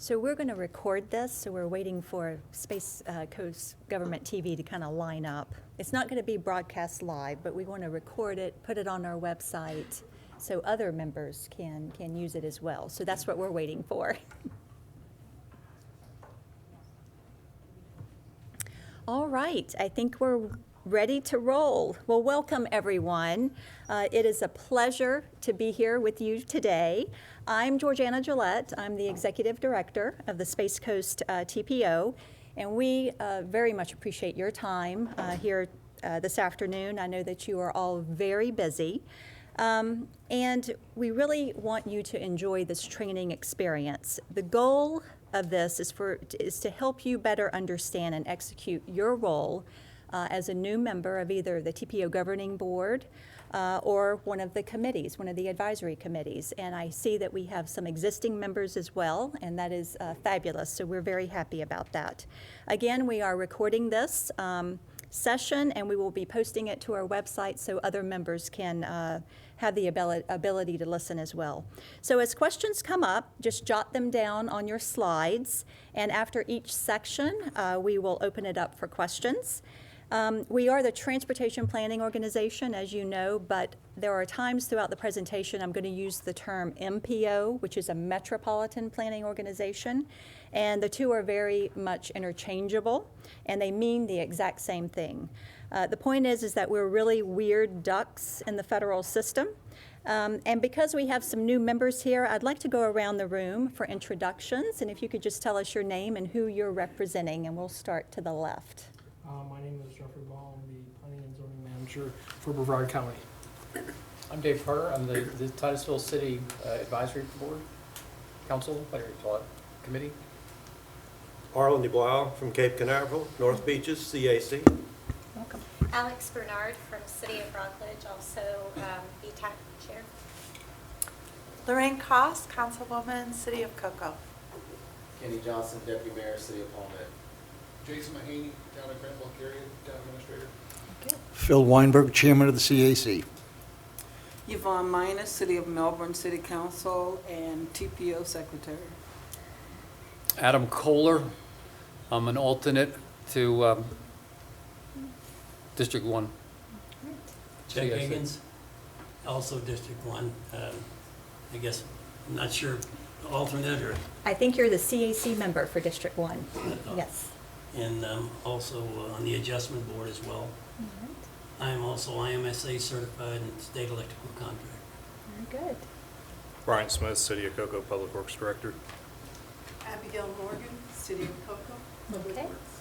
So we're going to record this, so we're waiting for Space Coast Government TV to kind of line up. It's not going to be broadcast live, but we want to record it, put it on our website, so other members can use it as well. So that's what we're waiting for. All right, I think we're ready to roll. Well, welcome everyone. It is a pleasure to be here with you today. I'm Georgiana Gillette. I'm the Executive Director of the Space Coast TPO, and we very much appreciate your time here this afternoon. I know that you are all very busy, and we really want you to enjoy this training experience. The goal of this is to help you better understand and execute your role as a new member of either the TPO Governing Board or one of the committees, one of the advisory committees. And I see that we have some existing members as well, and that is fabulous, so we're very happy about that. Again, we are recording this session, and we will be posting it to our website so other members can have the ability to listen as well. So as questions come up, just jot them down on your slides, and after each section, we will open it up for questions. We are the Transportation Planning Organization, as you know, but there are times throughout the presentation I'm going to use the term MPO, which is a Metropolitan Planning Organization, and the two are very much interchangeable, and they mean the exact same thing. The point is that we're really weird ducks in the federal system, and because we have some new members here, I'd like to go around the room for introductions, and if you could just tell us your name and who you're representing, and we'll start to the left. My name is Jeffrey Ball. I'm the Planning and Zoning Manager for Brevard County. I'm Dave Carter. I'm the Titusville City Advisory Board, Council, whatever you call it, Committee. Arlen DeBlois from Cape Canaveral, North Beaches, CAC. Welcome. Alex Bernard from City of Rockledge, also BPTAC Chair. Lorraine Koss, Councilwoman, City of Cocoa. Kenny Johnson, Deputy Mayor, City of Palmetto. Jason Mahaney, Town of Granville Area, Town Administrator. Okay. Phil Weinberg, Chairman of the CAC. Yvonne Minus, City of Melbourne City Council and TPO Secretary. Adam Kohler. I'm an alternate to District 1. Jack CAC. Higgins, also District 1. I guess, I'm not sure, alternate or, I think you're the CAC member for District 1. Yes. and also on the Adjustment Board as well. All right. I am also IMSA certified and state electrical contractor. Very good. Brian Smith, City of Cocoa Public Works Director. Abigail Morgan, City of Cocoa, Public Okay. Works.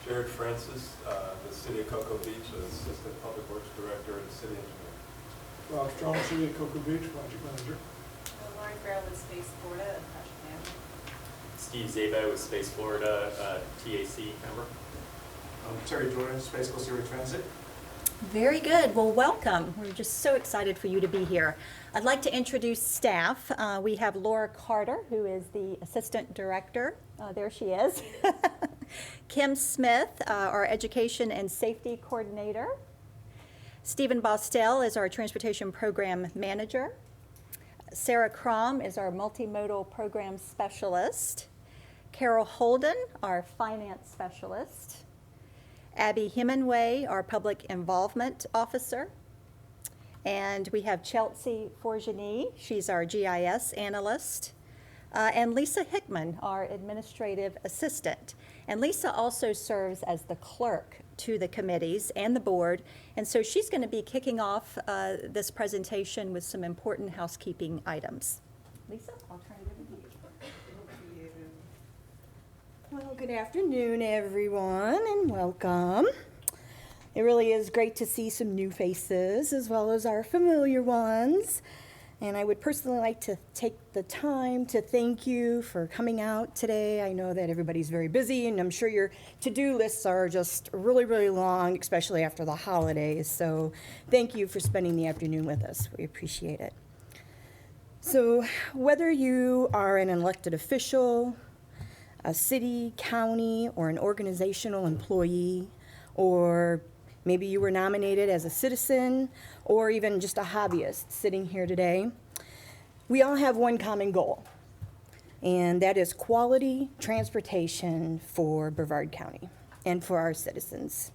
Jared Francis, the City of Cocoa Beach, Assistant Public Works Director and City Engineer. Rob Strong, City of Cocoa Beach, Project Manager. Lauren Farrell with Space Florida, Project Manager. Steve Zabo with Space Florida, TAC member. Terry Jordan, Space Coast Area Transit. Very good. Well, welcome. We're just so excited for you to be here. I'd like to introduce staff. We have Laura Carter, who is the Assistant Director. There she is. Kim Smith, our Education and Safety Coordinator. Stephen Bostel is our Transportation Program Manager. Sarah Crom is our Multimodal Program Specialist. Carol Holden, our Finance Specialist. Abby Hemingway, our Public Involvement Officer. And we have Chelsea Forgeny, she's our GIS Analyst. And Lisa Hickman, our Administrative Assistant. And Lisa also serves as the clerk to the committees and the board. And so she's going to be kicking off this presentation with some important housekeeping items. Lisa, I'll turn it over to you. Well, good afternoon, everyone, and welcome. It really is great to see some new faces as well as our familiar ones. And I would personally like to take the time to thank you for coming out today. I know that everybody's very busy, and I'm sure your to-do lists are just really, really long, especially after the holidays. So thank you for spending the afternoon with us. We appreciate it. So whether you are an elected official, a city, county, or an organizational employee, or maybe you were nominated as a citizen, or even just a hobbyist sitting here today, we all have one common goal: and that is quality transportation for Brevard County and for our citizens.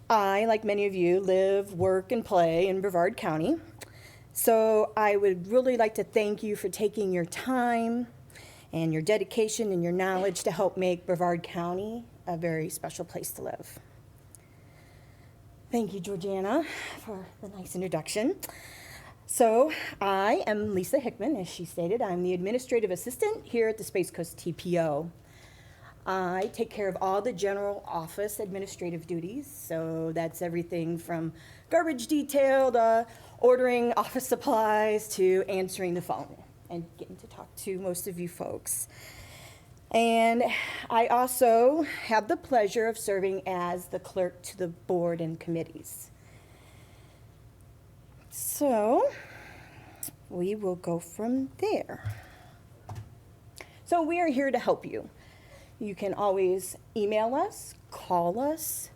I, like many of you, live, work, and play in Brevard County. So I would really like to thank you for taking your time and your dedication and your knowledge to help make Brevard County a very special place to live. Thank you, Georgiana, for the nice introduction. So I am Lisa Hickman, as she stated. I'm the administrative assistant here at the Space Coast TPO. I take care of all the general office administrative duties, so that's everything from garbage detail to ordering office supplies to answering the phone and getting to talk to most of you folks. And I also have the pleasure of serving as the clerk to the board and committees. So we will go from there. So we are here to help you. You can always email us, call us.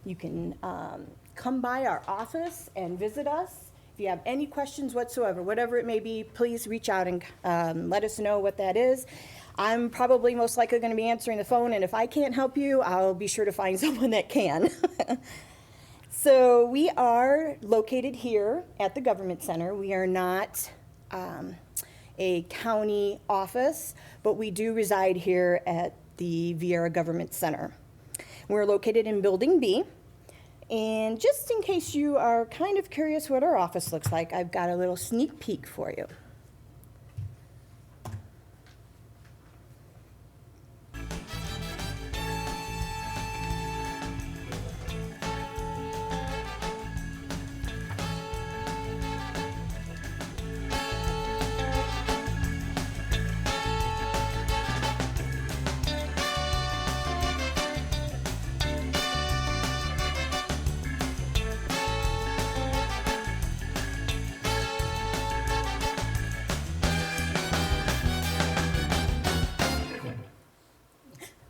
You can come by our office and visit us. If you have any questions whatsoever, whatever it may be, please reach out and let us know what that is. I'm probably most likely going to be answering the phone, and if I can't help you, I'll be sure to find someone that can. So we are located here at the Government Center. We are not a county office, but we do reside here at the Viera Government Center. We're located in Building B. And just in case you are kind of curious what our office looks like, I've got a little sneak peek for you.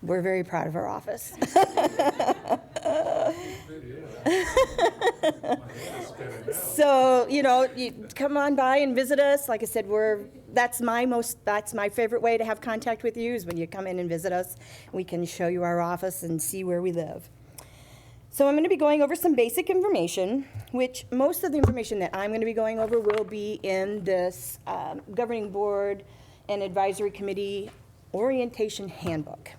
We're very proud of our office. So, you come on by and visit us. Like I said, that's my favorite way to have contact with you is when you come in and visit us. We can show you our office and see where we live. So I'm going to be going over some basic information, which most of the information that I'm going to be going over will be in this Governing Board and Advisory Committee Orientation Handbook.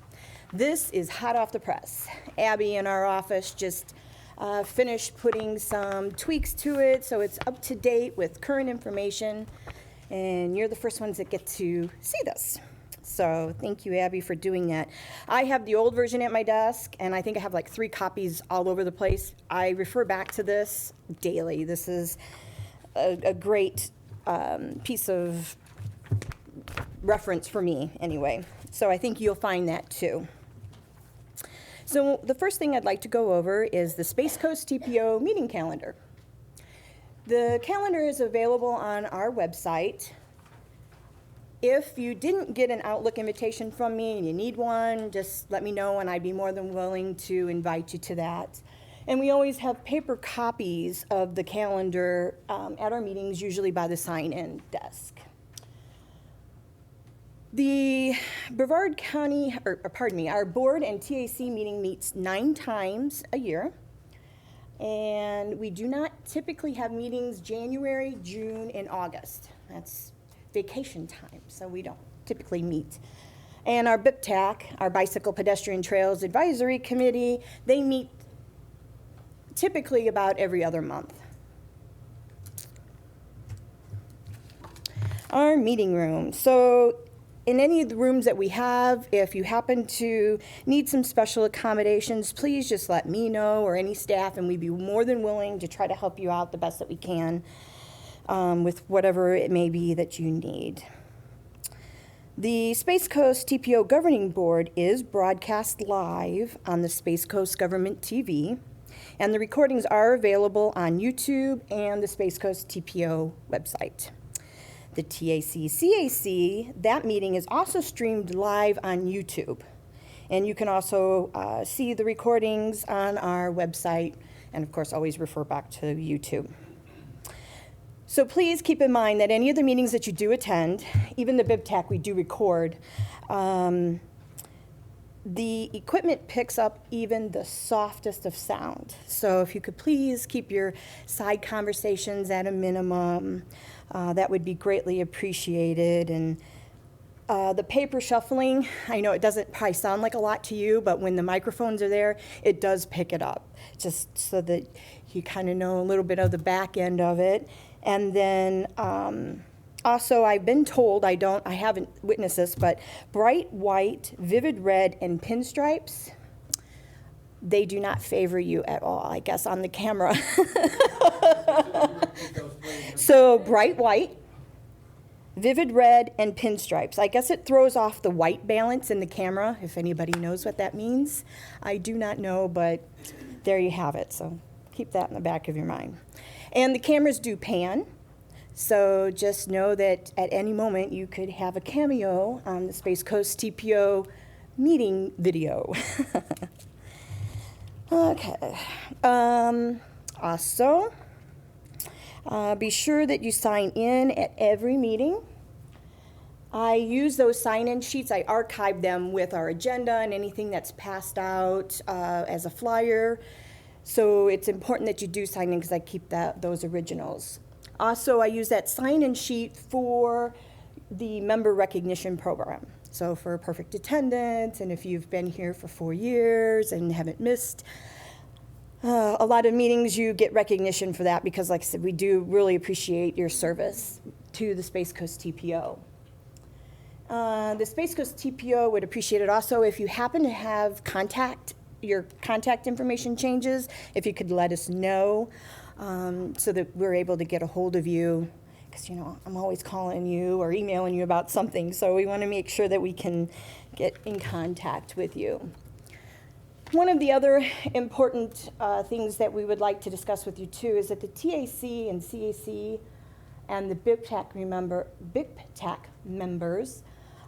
This is hot off the press. Abby in our office just finished putting some tweaks to it, so it's up to date with current information, and you're the first ones that get to see this. So thank you, Abby, for doing that. I have the old version at my desk, and I think I have like 3 copies all over the place. I refer back to this daily. This is a great piece of reference for me, anyway. So I think you'll find that too. So the first thing I'd like to go over is the Space Coast TPO meeting calendar. The calendar is available on our website. If you didn't get an Outlook invitation from me and you need one, just let me know and I'd be more than willing to invite you to that. And we always have paper copies of the calendar at our meetings, usually by the sign-in desk. The Brevard County, our board and TAC meeting meets 9 times a year. And we do not typically have meetings January, June, and August. That's vacation time, so we don't typically meet. And our BPTAC, our Bicycle Pedestrian Trails Advisory Committee, they meet typically about every other month. Our meeting room. So in any of the rooms that we have, if you happen to need some special accommodations, please just let me know or any staff, and we'd be more than willing to try to help you out the best that we can with whatever it may be that you need. The Space Coast TPO Governing Board is broadcast live on the Space Coast Government TV, and the recordings are available on YouTube and the Space Coast TPO website. The TAC-CAC, that meeting is also streamed live on YouTube. And you can also see the recordings on our website, and of course always refer back to YouTube. So please keep in mind that any of the meetings that you do attend, even the BPTAC we do record, the equipment picks up even the softest of sound. So if you could please keep your side conversations at a minimum, that would be greatly appreciated. And the paper shuffling, I know it doesn't probably sound like a lot to you, but when the microphones are there, it does pick it up, just so that you kind of know a little bit of the back end of it. And then also, I've been told, I haven't witnessed this, but bright white, vivid red, and pinstripes, they do not favor you at all, I guess, on the camera. So bright white, vivid red, and pinstripes. I guess it throws off the white balance in the camera, if anybody knows what that means. I do not know, but there you have it. So keep that in the back of your mind. And the cameras do pan. So just know that at any moment you could have a cameo on the Space Coast TPO meeting video. Okay. Also, be sure that you sign in at every meeting. I use those sign-in sheets. I archive them with our agenda and anything that's passed out as a flyer. So it's important that you do sign in because I keep those originals. Also, I use that sign-in sheet for the member recognition program. So for perfect attendance, and if you've been here for 4 years and haven't missed a lot of meetings, you get recognition for that because, like I said, we do really appreciate your service to the Space Coast TPO. The Space Coast TPO would appreciate it also if you happen to have your contact information changes, if you could let us know. So that we're able to get a hold of you, because I'm always calling you or emailing you about something, so we want to make sure that we can get in contact with you. One of the other important things that we would like to discuss with you too is that the TAC and CAC and the BPTAC members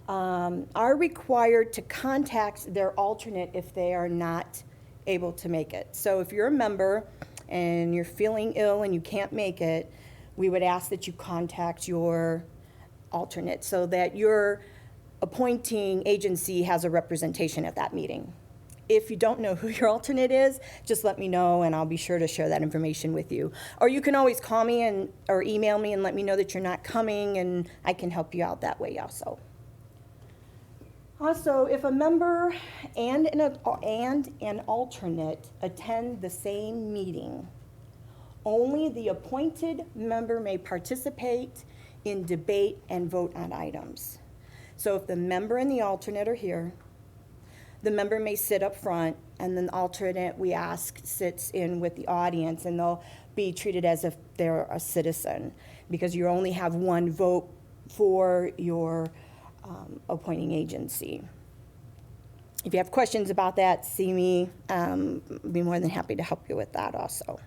are required to contact their alternate if they are not able to make it. So if you're a member and you're feeling ill and you can't make it, we would ask that you contact your alternate so that your appointing agency has a representation at that meeting. If you don't know who your alternate is, just let me know and I'll be sure to share that information with you. Or you can always call me or email me and let me know that you're not coming, and I can help you out that way also. Also, if a member and an alternate attend the same meeting, only the appointed member may participate in debate and vote on items. So if the member and the alternate are here, the member may sit up front, and then the alternate, we ask, sits in with the audience, and they'll be treated as if they're a citizen, because you only have one vote for your appointing agency. If you have questions about that, see me. I'll be more than happy to help you with that also.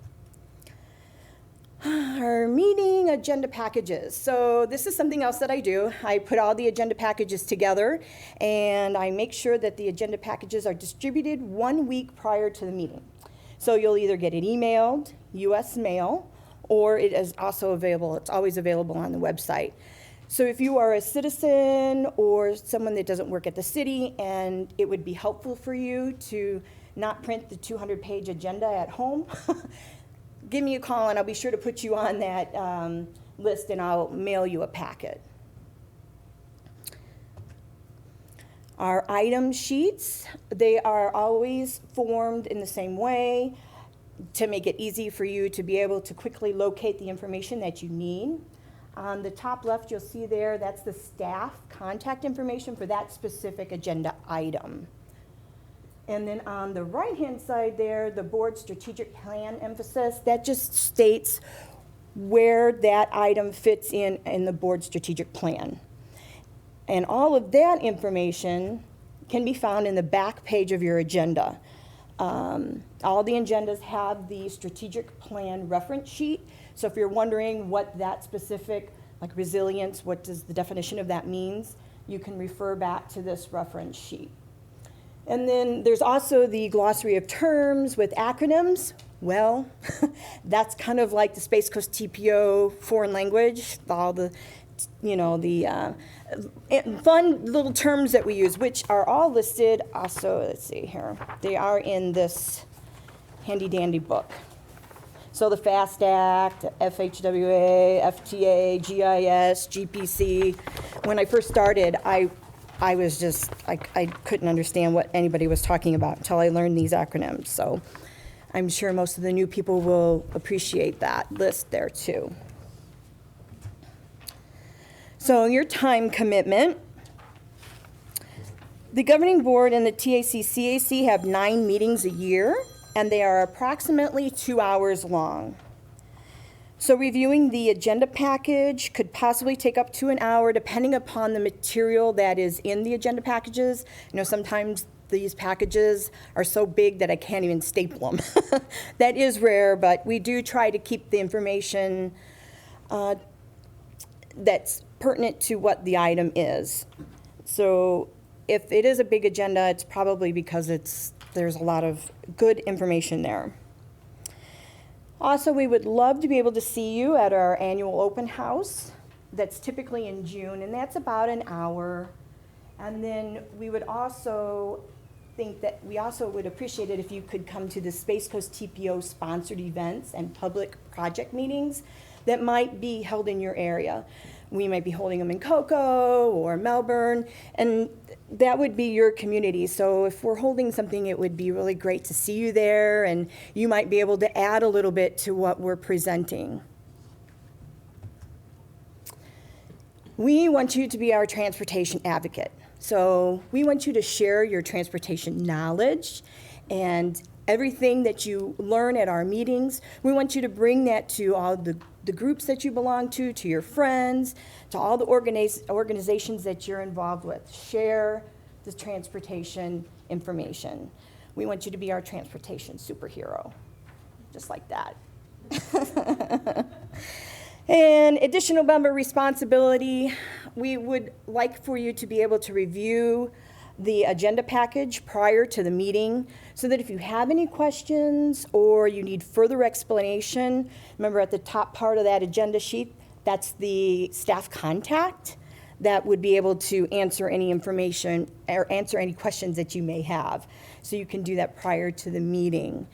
Our meeting agenda packages. So this is something else that I do. I put all the agenda packages together, and I make sure that the agenda packages are distributed 1 week prior to the meeting. So you'll either get it emailed, US mail, or it is also available. It's always available on the website. So if you are a citizen or someone that doesn't work at the city and it would be helpful for you to not print the 200-page agenda at home, give me a call and I'll be sure to put you on that list and I'll mail you a packet. Our item sheets, they are always formed in the same way to make it easy for you to be able to quickly locate the information that you need. On the top left, you'll see there, that's the staff contact information for that specific agenda item. And then on the right-hand side there, the board strategic plan emphasis, that just states where that item fits in the board strategic plan. And all of that information can be found in the back page of your agenda. All the agendas have the strategic plan reference sheet. So if you're wondering what that specific, like resilience, what does the definition of that means, you can refer back to this reference sheet. And then there's also the glossary of terms with acronyms. Well, that's kind of like the Space Coast TPO foreign language, all the, fun little terms that we use, which are all listed also, let's see here, they are in this handy dandy book. So the FAST Act, FHWA, FTA, GIS, GPC. When I first started, I was just, I couldn't understand what anybody was talking about until I learned these acronyms. So I'm sure most of the new people will appreciate that list there too. So your time commitment. The governing board and the TAC-CAC have 9 meetings a year, and they are approximately 2 hours long. So reviewing the agenda package could possibly take up to an hour depending upon the material that is in the agenda packages. Sometimes these packages are so big that I can't even staple them. That is rare, but we do try to keep the information that's pertinent to what the item is. So if it is a big agenda, it's probably because there's a lot of good information there. Also, we would love to be able to see you at our annual open house. That's typically in June, and that's about an hour. And then we would also would appreciate it if you could come to the Space Coast TPO sponsored events and public project meetings that might be held in your area. We might be holding them in Cocoa or Melbourne, and that would be your community. So if we're holding something, it would be really great to see you there, and you might be able to add a little bit to what we're presenting. We want you to be our transportation advocate. So we want you to share your transportation knowledge and everything that you learn at our meetings. We want you to bring that to all the groups that you belong to your friends, to all the organizations that you're involved with. Share the transportation information. We want you to be our transportation superhero, just like that. And additional member responsibility, we would like for you to be able to review the agenda package prior to the meeting so that if you have any questions or you need further explanation, remember at the top part of that agenda sheet, that's the staff contact that would be able to answer any information or answer any questions that you may have. So you can do that prior to the meeting.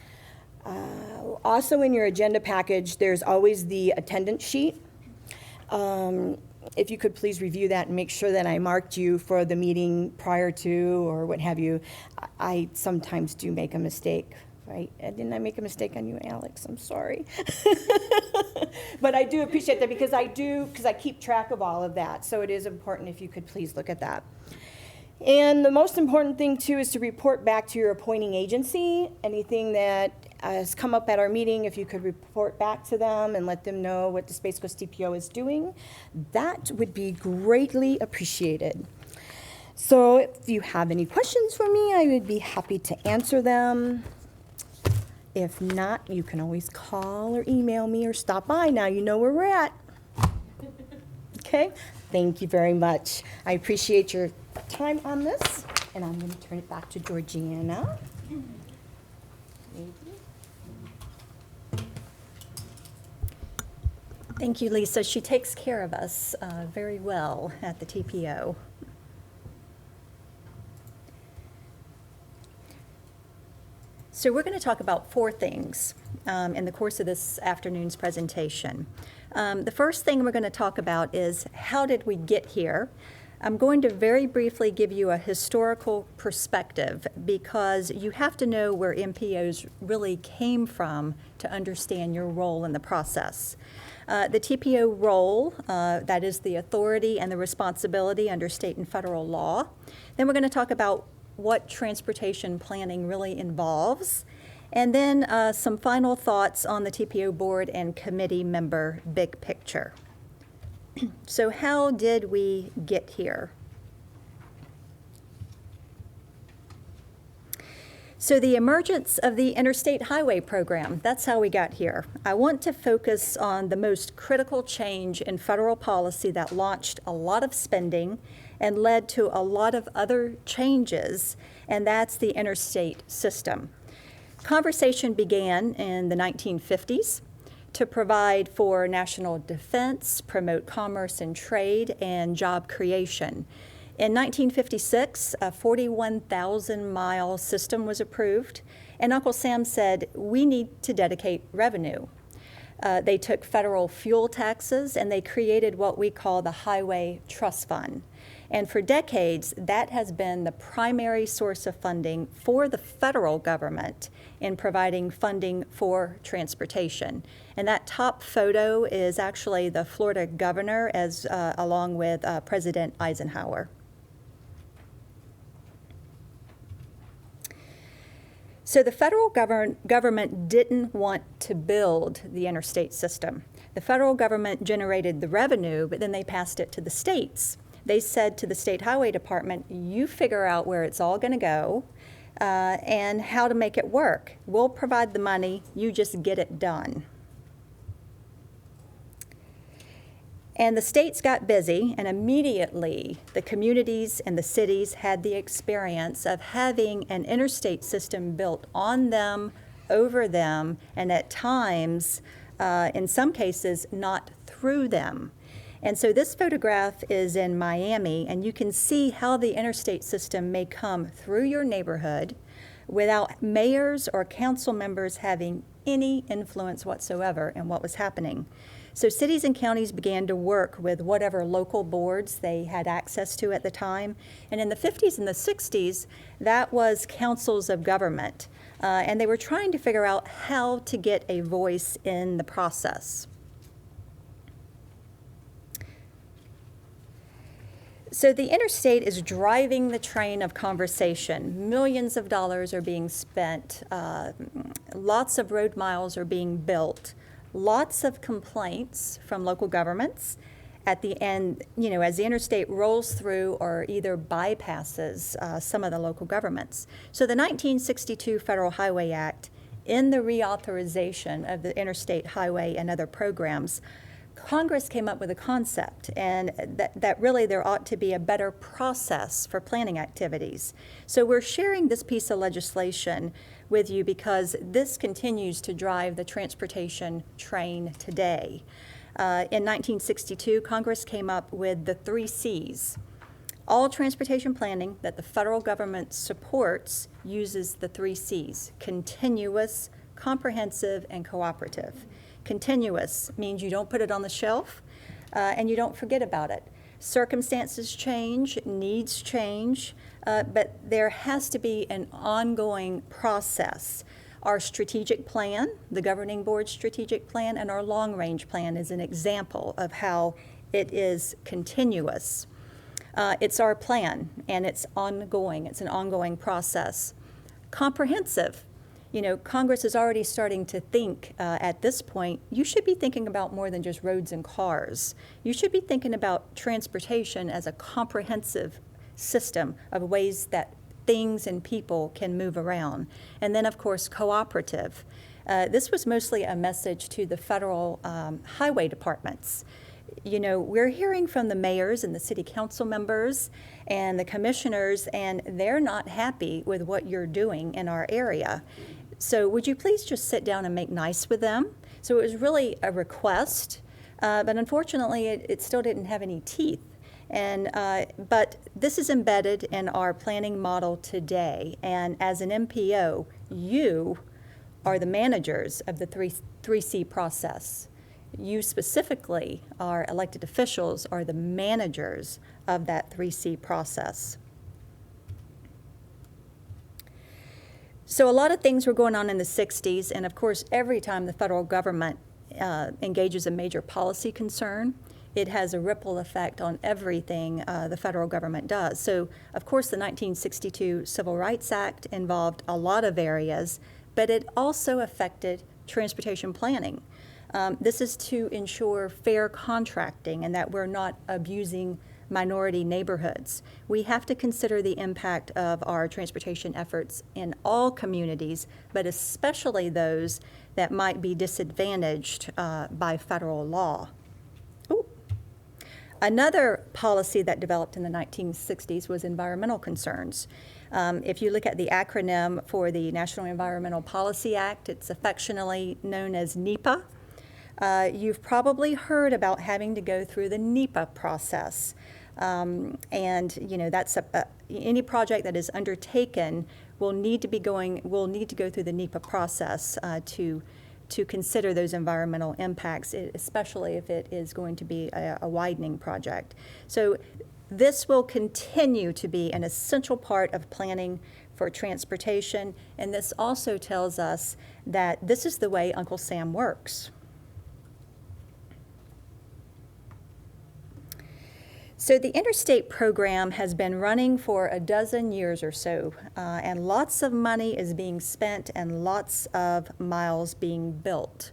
Also in your agenda package, there's always the attendance sheet. If you could please review that and make sure that I marked you for the meeting prior to or what have you. I sometimes do make a mistake, right? Didn't I make a mistake on you, Alex? I'm sorry. But I do appreciate that because I keep track of all of that. So it is important if you could please look at that. And the most important thing, too, is to report back to your appointing agency. Anything that has come up at our meeting, if you could report back to them and let them know what the Space Coast TPO is doing, that would be greatly appreciated. So if you have any questions for me, I would be happy to answer them. If not, you can always call or email me or stop by. Now you know where we're at. Okay? Thank you very much. I appreciate your time on this, and I'm going to turn it back to Georgiana. Thank you, Lisa. She takes care of us very well at the TPO. So we're going to talk about 4 things in the course of this afternoon's presentation. The first thing we're going to talk about is how did we get here? I'm going to very briefly give you a historical perspective because you have to know where MPOs really came from to understand your role in the process. The TPO role, that is the authority and the responsibility under state and federal law. Then we're going to talk about what transportation planning really involves. And then some final thoughts on the TPO board and committee member big picture. So how did we get here? So the emergence of the Interstate Highway Program, that's how we got here. I want to focus on the most critical change in federal policy that launched a lot of spending and led to a lot of other changes, and that's the interstate system. Conversation began in the 1950s to provide for national defense, promote commerce and trade, and job creation. In 1956, a 41,000-mile system was approved, and Uncle Sam said, we need to dedicate revenue. They took federal fuel taxes and they created what we call the Highway Trust Fund. And for decades, that has been the primary source of funding for the federal government in providing funding for transportation. And that top photo is actually the Florida governor along with President Eisenhower. So the federal government didn't want to build the interstate system. The federal government generated the revenue, but then they passed it to the states. They said to the state highway department, you figure out where it's all going to go and how to make it work. We'll provide the money, you just get it done. And the states got busy, and immediately the communities and the cities had the experience of having an interstate system built on them, over them, and at times, in some cases, not through them. And so this photograph is in Miami, and you can see how the interstate system may come through your neighborhood without mayors or council members having any influence whatsoever in what was happening. So cities and counties began to work with whatever local boards they had access to at the time. And in the 50s and the 60s, that was councils of government. And they were trying to figure out how to get a voice in the process. So the interstate is driving the train of conversation. Millions of dollars are being spent. Lots of road miles are being built. Lots of complaints from local governments at the end, as the interstate rolls through or either bypasses some of the local governments. So the 1962 Federal Highway Act, in the reauthorization of the interstate highway and other programs, Congress came up with a concept, and that really there ought to be a better process for planning activities. So we're sharing this piece of legislation with you because this continues to drive the transportation train today. In 1962, Congress came up with the 3 C's. All transportation planning that the federal government supports uses the 3 C's: continuous, comprehensive, and cooperative. Continuous means you don't put it on the shelf and you don't forget about it. Circumstances change, needs change, but there has to be an ongoing process. Our strategic plan, the governing board's strategic plan, and our long-range plan is an example of how it is continuous. It's our plan, and it's ongoing. It's an ongoing process. Comprehensive. Congress is already starting to think at this point, you should be thinking about more than just roads and cars. You should be thinking about transportation as a comprehensive system of ways that things and people can move around. And then, of course, cooperative. This was mostly a message to the federal highway departments. We're hearing from the mayors and the city council members and the commissioners, and they're not happy with what you're doing in our area. So would you please just sit down and make nice with them? So it was really a request, but unfortunately it still didn't have any teeth. But this is embedded in our planning model today, and as an MPO, you are the managers of the 3C process. You specifically, our elected officials, are the managers of that 3C process. So a lot of things were going on in the 60s, and of course, every time the federal government engages a major policy concern, it has a ripple effect on everything the federal government does. So, of course, the 1962 Civil Rights Act involved a lot of areas, but it also affected transportation planning. This is to ensure fair contracting and that we're not abusing minority neighborhoods. We have to consider the impact of our transportation efforts in all communities, but especially those that might be disadvantaged by federal law. Another policy that developed in the 1960s was environmental concerns. If you look at the acronym for the National Environmental Policy Act, it's affectionately known as NEPA. You've probably heard about having to go through the NEPA process. And you know, that's any project that is undertaken will need to go through the NEPA process to consider those environmental impacts, especially if it is going to be a widening project. So this will continue to be an essential part of planning for transportation, and this also tells us that this is the way Uncle Sam works. So the interstate program has been running for a dozen years or so, and lots of money is being spent and lots of miles being built.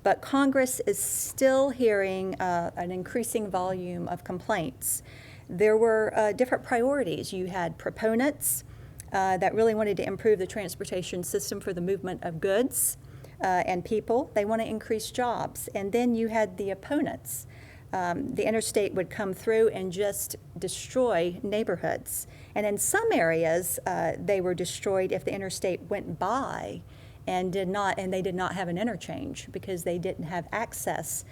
But Congress is still hearing an increasing volume of complaints. There were different priorities. You had proponents that really wanted to improve the transportation system for the movement of goods and people. They want to increase jobs. And then you had the opponents. The interstate would come through and just destroy neighborhoods. And in some areas, they were destroyed if the interstate went by and they did not have an interchange because they didn't have access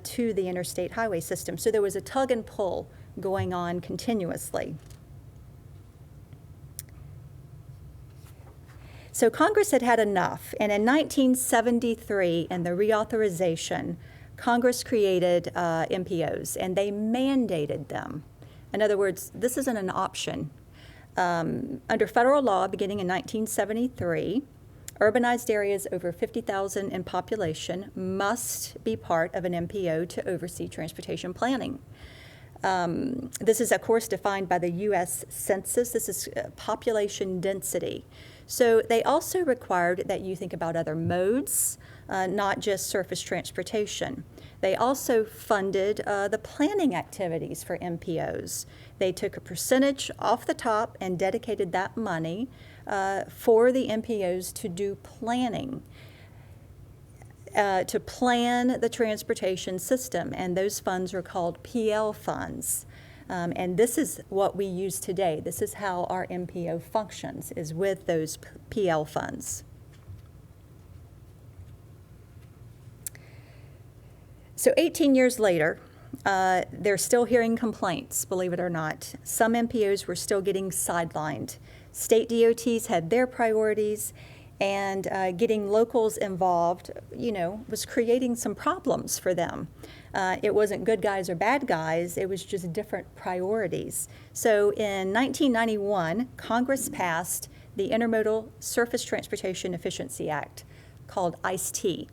to the interstate highway system. So there was a tug and pull going on continuously. So Congress had had enough, and in 1973, in the reauthorization, Congress created MPOs, and they mandated them. In other words, this isn't an option. Under federal law, beginning in 1973, urbanized areas over 50,000 in population must be part of an MPO to oversee transportation planning. This is, of course, defined by the U.S. Census. This is population density. So they also required that you think about other modes, not just surface transportation. They also funded the planning activities for MPOs. They took a percentage off the top and dedicated that money for the MPOs to do planning, to plan the transportation system, and those funds are called PL funds. And this is what we use today. This is how our MPO functions, is with those PL funds. So 18 years later, they're still hearing complaints, believe it or not. Some MPOs were still getting sidelined. State DOTs had their priorities, and getting locals involved, was creating some problems for them. It wasn't good guys or bad guys, it was just different priorities. So in 1991, Congress passed the Intermodal Surface Transportation Efficiency Act, called ICE-T.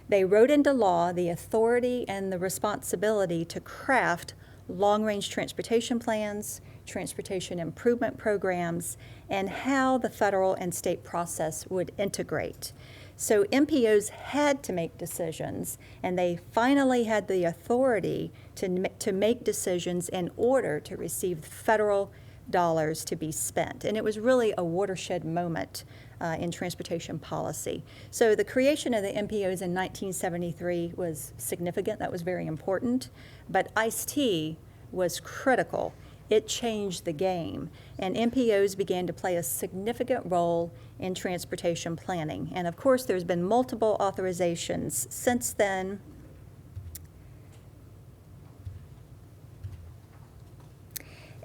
They wrote into law the authority and the responsibility to craft long-range transportation plans, transportation improvement programs, and how the federal and state process would integrate. So MPOs had to make decisions, and they finally had the authority to make decisions in order to receive federal dollars to be spent. And it was really a watershed moment in transportation policy. So the creation of the MPOs in 1973 was significant. That was very important. But ICE-T was critical. It changed the game, and MPOs began to play a significant role in transportation planning. And of course, there's been multiple authorizations since then.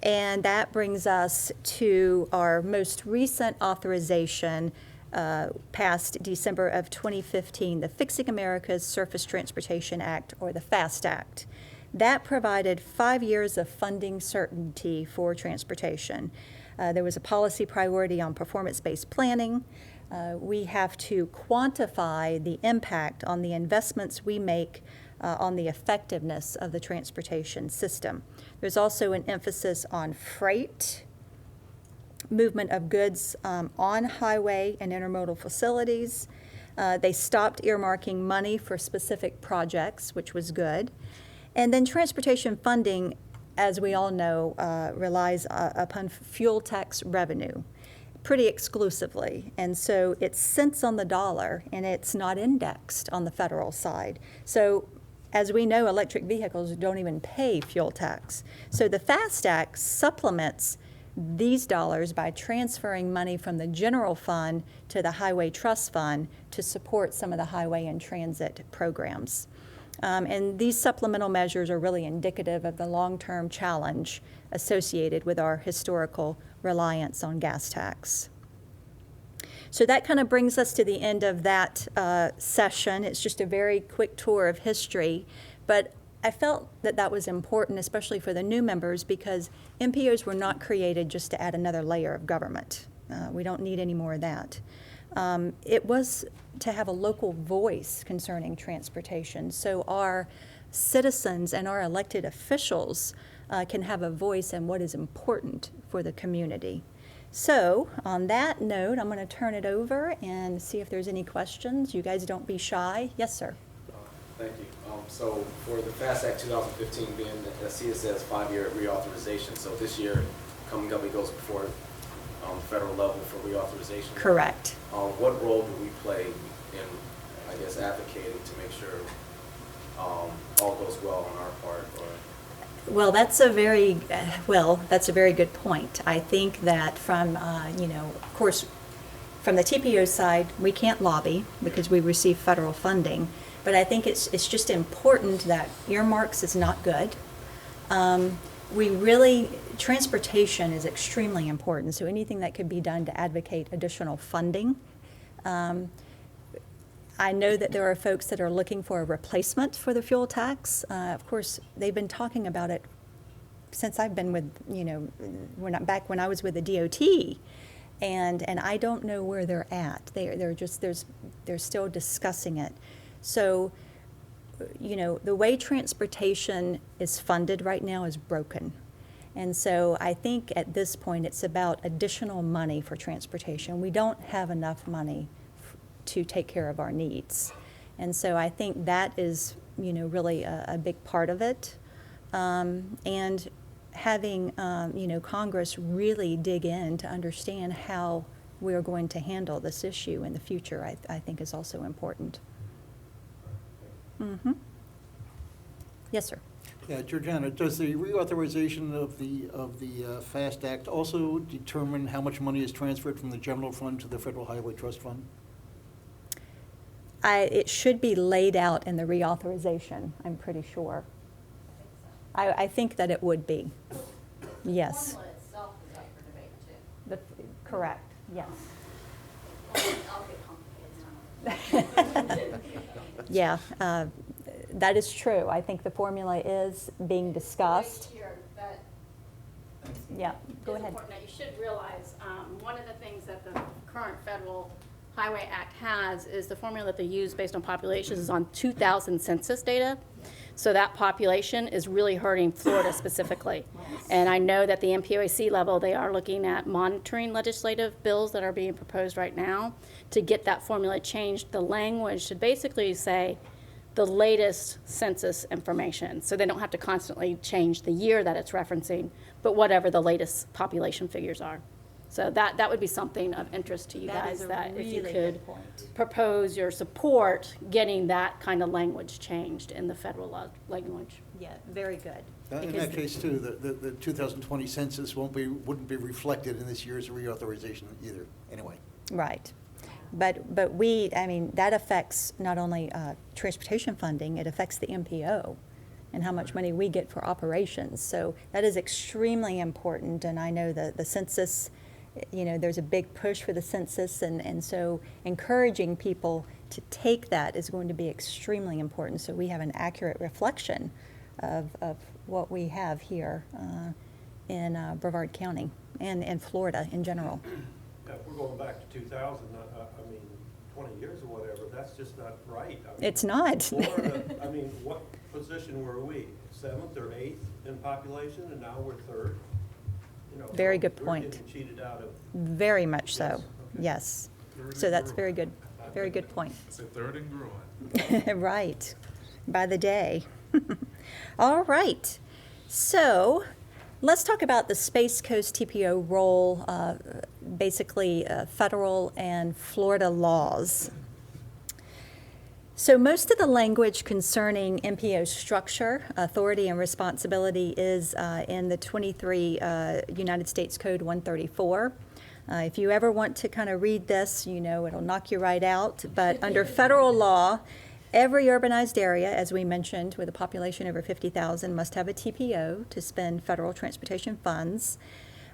And that brings us to our most recent authorization passed December of 2015, the Fixing America's Surface Transportation Act, or the FAST Act. That provided 5 years of funding certainty for transportation. There was a policy priority on performance-based planning. We have to quantify the impact on the investments we make on the effectiveness of the transportation system. There's also an emphasis on freight, movement of goods on highway and intermodal facilities. They stopped earmarking money for specific projects, which was good. And then transportation funding, as we all know, relies upon fuel tax revenue pretty exclusively. And so it's cents on the dollar, and it's not indexed on the federal side. So as we know, electric vehicles don't even pay fuel tax. So the FAST Act supplements these dollars by transferring money from the general fund to the Highway Trust Fund to support some of the highway and transit programs. And these supplemental measures are really indicative of the long-term challenge associated with our historical reliance on gas tax. So that kind of brings us to the end of that session. It's just a very quick tour of history, but I felt that that was important, especially for the new members, because MPOs were not created just to add another layer of government. We don't need any more of that. It was to have a local voice concerning transportation, so our citizens and our elected officials can have a voice in what is important for the community. So on that note, I'm going to turn it over and see if there's any questions. You guys don't be shy. Yes, sir. Thank you. So for the FAST Act 2015 being, I see it says 5-year reauthorization. So this year coming up, it goes before federal level for reauthorization. Correct. What role do we play in, I guess, advocating to make sure all goes well on our part? Or Well, that's a very good point. I think that from, of course, from the TPO side, we can't lobby because we receive federal funding. But I think it's just important that earmarks is not good. Transportation is extremely important. So anything that could be done to advocate additional funding. I know that there are folks that are looking for a replacement for the fuel tax. Of course, they've been talking about it since I've been with, back when I was with the DOT, and I don't know where they're at. They're still discussing it. So, the way transportation is funded right now is broken. And so I think at this point it's about additional money for transportation. We don't have enough money to take care of our needs. And so I think that is, really a big part of it. And having, Congress really dig in to understand how we are going to handle this issue in the future, I think is also important. Mm-hmm. Yes, sir. Yeah, Georgiana, does the reauthorization of the FAST Act also determine how much money is transferred from the general fund to the Federal Highway Trust Fund? It should be laid out in the reauthorization, I'm pretty sure. I think that it would be. Yes. The formula itself is up for debate, too. Correct, yes. I'll get complicated. Yeah, that is true. I think the formula is being discussed. That Yeah, go is ahead. important. Now, you should realize, one of the things that the current Federal Highway Act has is the formula that they use based on populations is on 2000 census data. So that population is really hurting Florida specifically. And I know that the MPOS level, they are looking at monitoring legislative bills that are being proposed right now to get that formula changed. The language should basically say the latest census information. So they don't have to constantly change the year that it's referencing, but whatever the latest population figures are. So that would be something of interest to you guys, that if you could propose your support getting that kind of language changed in the federal language. Yeah, very good. In that case, too, the 2020 census wouldn't be reflected in this year's reauthorization either, anyway. Right. But that affects not only transportation funding, it affects the MPO and how much money we get for operations. So that is extremely important, and I know that the census, there's a big push for the census, and so encouraging people to take that is going to be extremely important, so we have an accurate reflection of what we have here in Brevard County and in Florida in general. Yeah, if we're going back to 2000, 20 years or whatever, that's just not right. It's not. Florida, what position were we? 7th or 8th in population, and now we're 3rd? Very good we're point. getting cheated out of. Very much so, Yes, okay. yes. Third So and that's growing. very good point. It's a third and growing. Right, by the day. All right, so let's talk about the Space Coast TPO role, basically federal and Florida laws. So most of the language concerning MPO structure, authority, and responsibility is in the 23 United States Code 134. If you ever want to kind of read this, you know it'll knock you right out. But under federal law, every urbanized area, as we mentioned, with a population over 50,000 must have a TPO to spend federal transportation funds.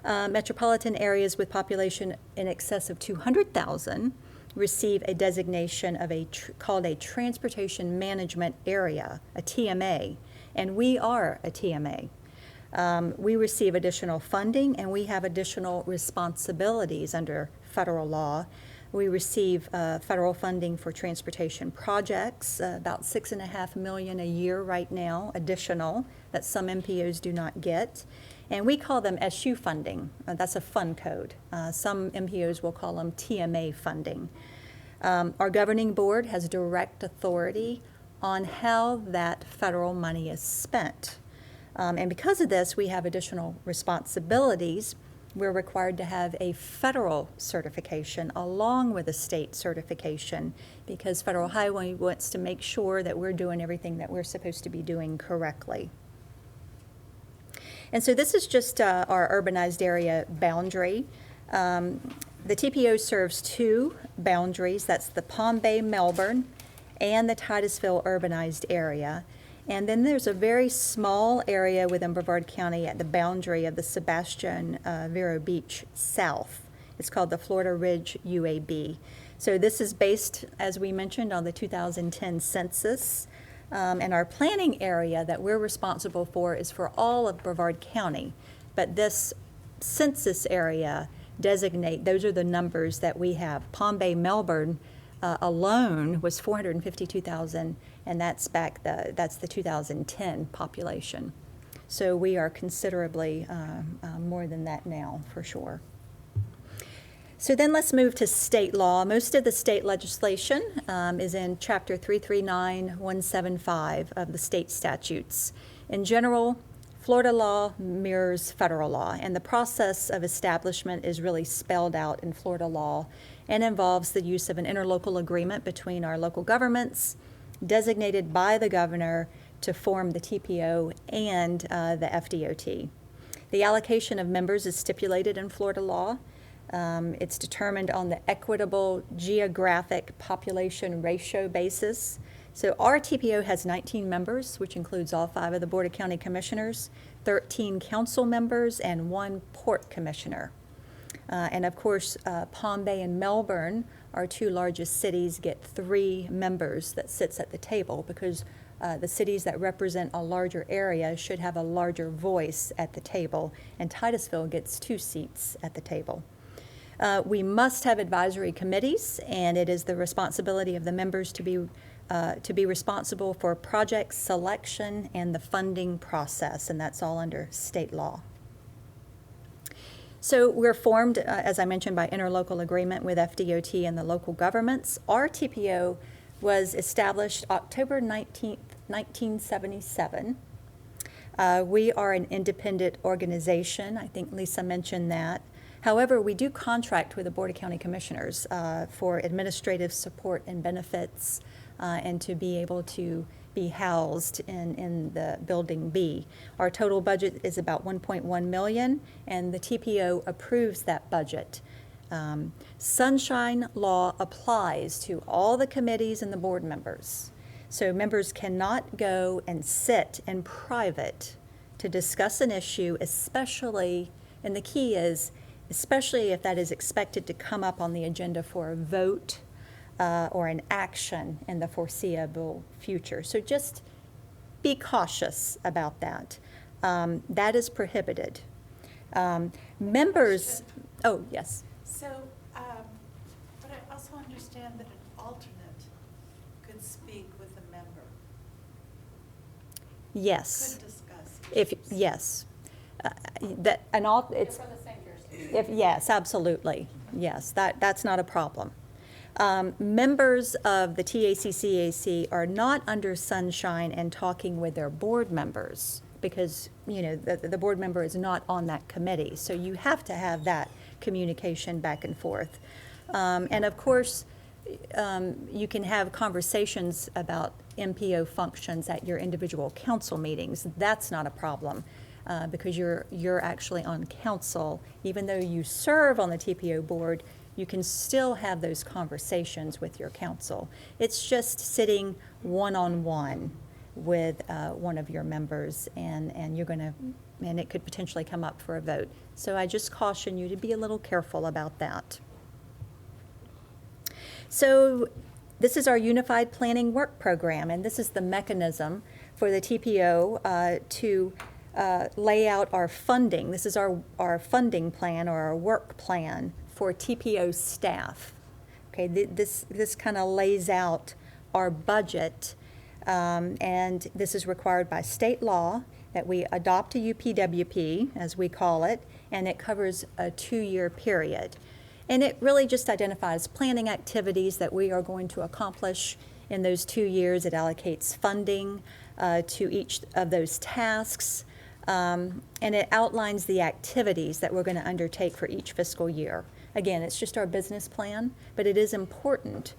Metropolitan areas with population in excess of 200,000 receive a designation of called a Transportation Management Area, a TMA, and we are a TMA. We receive additional funding and we have additional responsibilities under federal law. We receive federal funding for transportation projects, about $6.5 million a year right now, additional, that some MPOs do not get. And we call them SU funding. That's a fund code. Some MPOs will call them TMA funding. Our governing board has direct authority on how that federal money is spent. And because of this, we have additional responsibilities. We're required to have a federal certification along with a state certification because Federal Highway wants to make sure that we're doing everything that we're supposed to be doing correctly. And so this is just our urbanized area boundary. The TPO serves two boundaries. That's the Palm Bay, Melbourne, and the Titusville urbanized area. And then there's a very small area within Brevard County at the boundary of the Sebastian Vero Beach South. It's called the Florida Ridge UAB. So this is based, as we mentioned, on the 2010 census. And our planning area that we're responsible for is for all of Brevard County. But this census area those are the numbers that we have. Palm Bay, Melbourne alone was 452,000, and that's the 2010 population. So we are considerably more than that now, for sure. So then let's move to state law. Most of the state legislation is in Chapter 339175 of the state statutes. In general, Florida law mirrors federal law, and the process of establishment is really spelled out in Florida law and involves the use of an interlocal agreement between our local governments designated by the governor to form the TPO and the FDOT. The allocation of members is stipulated in Florida law. It's determined on the equitable geographic population ratio basis. So our TPO has 19 members, which includes all 5 of the Board of County Commissioners, 13 council members, and 1 port commissioner. And of course, Palm Bay and Melbourne, our 2 largest cities, get 3 members that sits at the table because the cities that represent a larger area should have a larger voice at the table, and Titusville gets 2 seats at the table. We must have advisory committees, and it is the responsibility of the members to be responsible for project selection and the funding process, and that's all under state law. So we're formed, as I mentioned, by interlocal agreement with FDOT and the local governments. Our TPO was established October 19th, 1977. We are an independent organization. I think Lisa mentioned that. However, we do contract with the Board of County Commissioners for administrative support and benefits and to be able to be housed in the Building B. Our total budget is about $1.1 million, and the TPO approves that budget. Sunshine law applies to all the committees and the board members. So members cannot go and sit in private to discuss an issue, especially, and the key is, especially if that is expected to come up on the agenda for a vote or an action in the foreseeable future. So just be cautious about that. That is prohibited. Members, oh, yes. So, but I also understand that an alternate could speak with a member. Yes. Could discuss If, issues. yes. That, and all, it's, They're from the same jurisdiction. yes, absolutely. Yes, that's not a problem. Members of the TACCAC are not under sunshine and talking with their board members because, you know, the board member is not on that committee. So you have to have that communication back and forth. And of course, you can have conversations about MPO functions at your individual council meetings. That's not a problem because you're actually on council. Even though you serve on the TPO board, you can still have those conversations with your council. It's just sitting one-on-one with one of your members, and you're going to, and it could potentially come up for a vote. So I just caution you to be a little careful about that. So this is our Unified Planning Work Program, and this is the mechanism for the TPO to lay out our funding. This is our funding plan or our work plan for TPO staff. Okay, this kind of lays out our budget, and this is required by state law that we adopt a UPWP, as we call it, and it covers a 2-year period. And it really just identifies planning activities that we are going to accomplish in those 2 years. It allocates funding to each of those tasks, and it outlines the activities that we're going to undertake for each fiscal year. Again, it's just our business plan, but it is important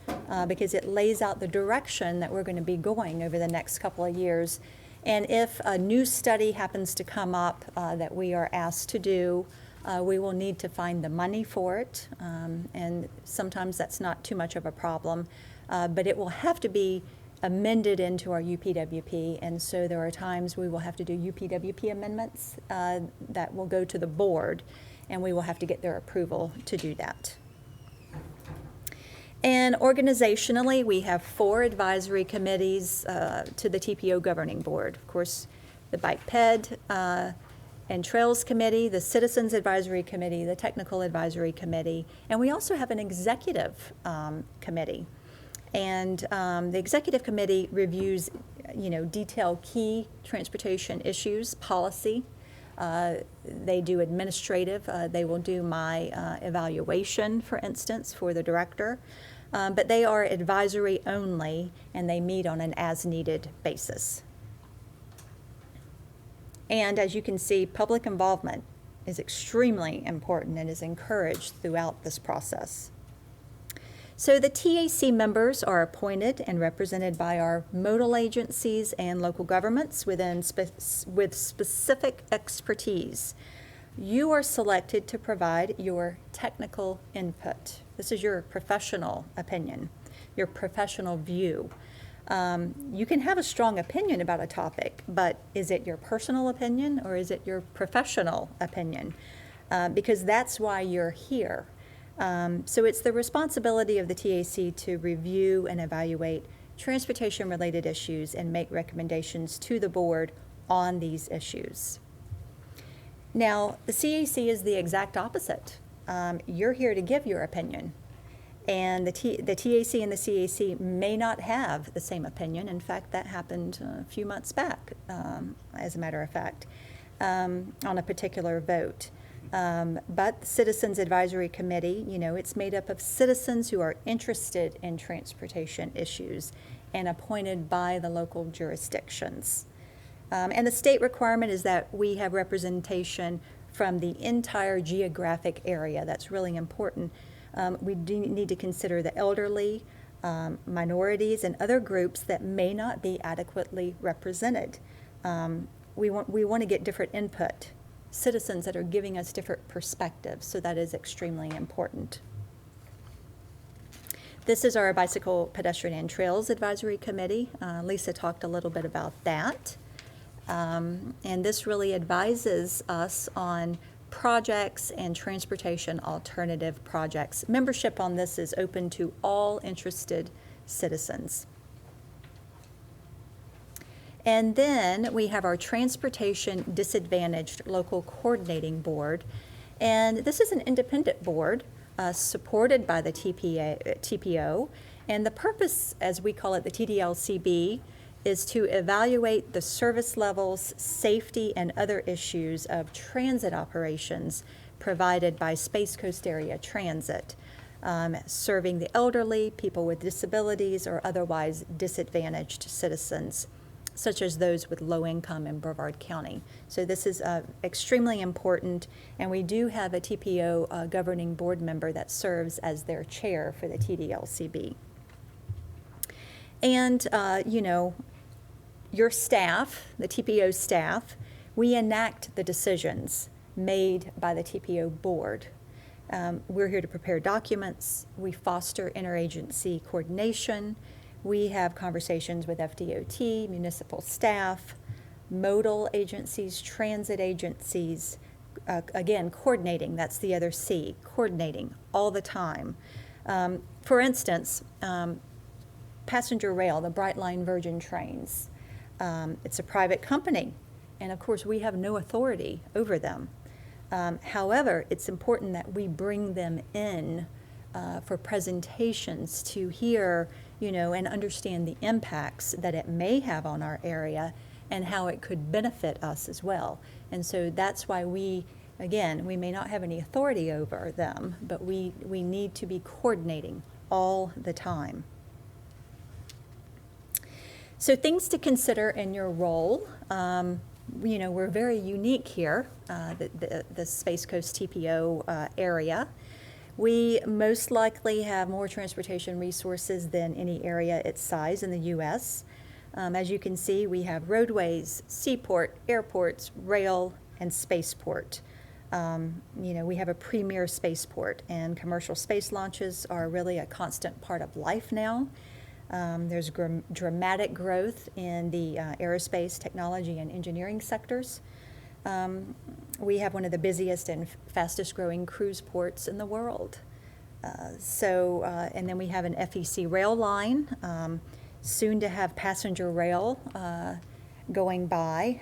because it lays out the direction that we're going to be going over the next couple of years. And if a new study happens to come up that we are asked to do, we will need to find the money for it, and sometimes that's not too much of a problem, but it will have to be amended into our UPWP, and so there are times we will have to do UPWP amendments that will go to the board, and we will have to get their approval to do that. And organizationally, we have 4 advisory committees to the TPO governing board. Of course, the Bike Ped and Trails Committee, the Citizens Advisory Committee, the Technical Advisory Committee, and we also have an executive committee. And the executive committee reviews, detailed key transportation issues, policy. They do administrative. They will do my evaluation, for instance, for the director. But they are advisory only, and they meet on an as-needed basis. And as you can see, public involvement is extremely important and is encouraged throughout this process. So the TAC members are appointed and represented by our modal agencies and local governments with specific expertise. You are selected to provide your technical input. This is your professional opinion, your professional view. You can have a strong opinion about a topic, but is it your personal opinion or is it your professional opinion? Because that's why you're here. So it's the responsibility of the TAC to review and evaluate transportation-related issues and make recommendations to the board on these issues. Now, the CAC is the exact opposite. You're here to give your opinion. And the TAC and the CAC may not have the same opinion. In fact, that happened a few months back, as a matter of fact, on a particular vote. But the Citizens Advisory Committee, it's made up of citizens who are interested in transportation issues and appointed by the local jurisdictions. And the state requirement is that we have representation from the entire geographic area. That's really important. We do need to consider the elderly, minorities, and other groups that may not be adequately represented. We want to get different input, citizens that are giving us different perspectives, so that is extremely important. This is our Bicycle, Pedestrian, and Trails Advisory Committee. Lisa talked a little bit about that. And this really advises us on projects and transportation alternative projects. Membership on this is open to all interested citizens. And then we have our Transportation Disadvantaged Local Coordinating Board. And this is an independent board supported by the TPO. And the purpose, as we call it, the TDLCB, is to evaluate the service levels, safety, and other issues of transit operations provided by Space Coast Area Transit, serving the elderly, people with disabilities, or otherwise disadvantaged citizens. such as those with low income in Brevard County. So this is extremely important, and we do have a TPO governing board member that serves as their chair for the TDLCB. And, your staff, the TPO staff, we enact the decisions made by the TPO board. We're here to prepare documents. We foster interagency coordination. We have conversations with FDOT, municipal staff, modal agencies, transit agencies. Again, coordinating, that's the other C, coordinating all the time. For instance, passenger rail, the Brightline Virgin trains. It's a private company, and of course we have no authority over them. However, it's important that we bring them in for presentations to hear, and understand the impacts that it may have on our area and how it could benefit us as well. And so that's why we may not have any authority over them, but we need to be coordinating all the time. So things to consider in your role. We're very unique here, the Space Coast TPO area. We most likely have more transportation resources than any area its size in the U.S. As you can see, we have roadways, seaport, airports, rail, and spaceport. We have a premier spaceport, and commercial space launches are really a constant part of life now. There's dramatic growth in the aerospace, technology, and engineering sectors. We have one of the busiest and fastest growing cruise ports in the world. And then we have an FEC rail line, soon to have passenger rail going by,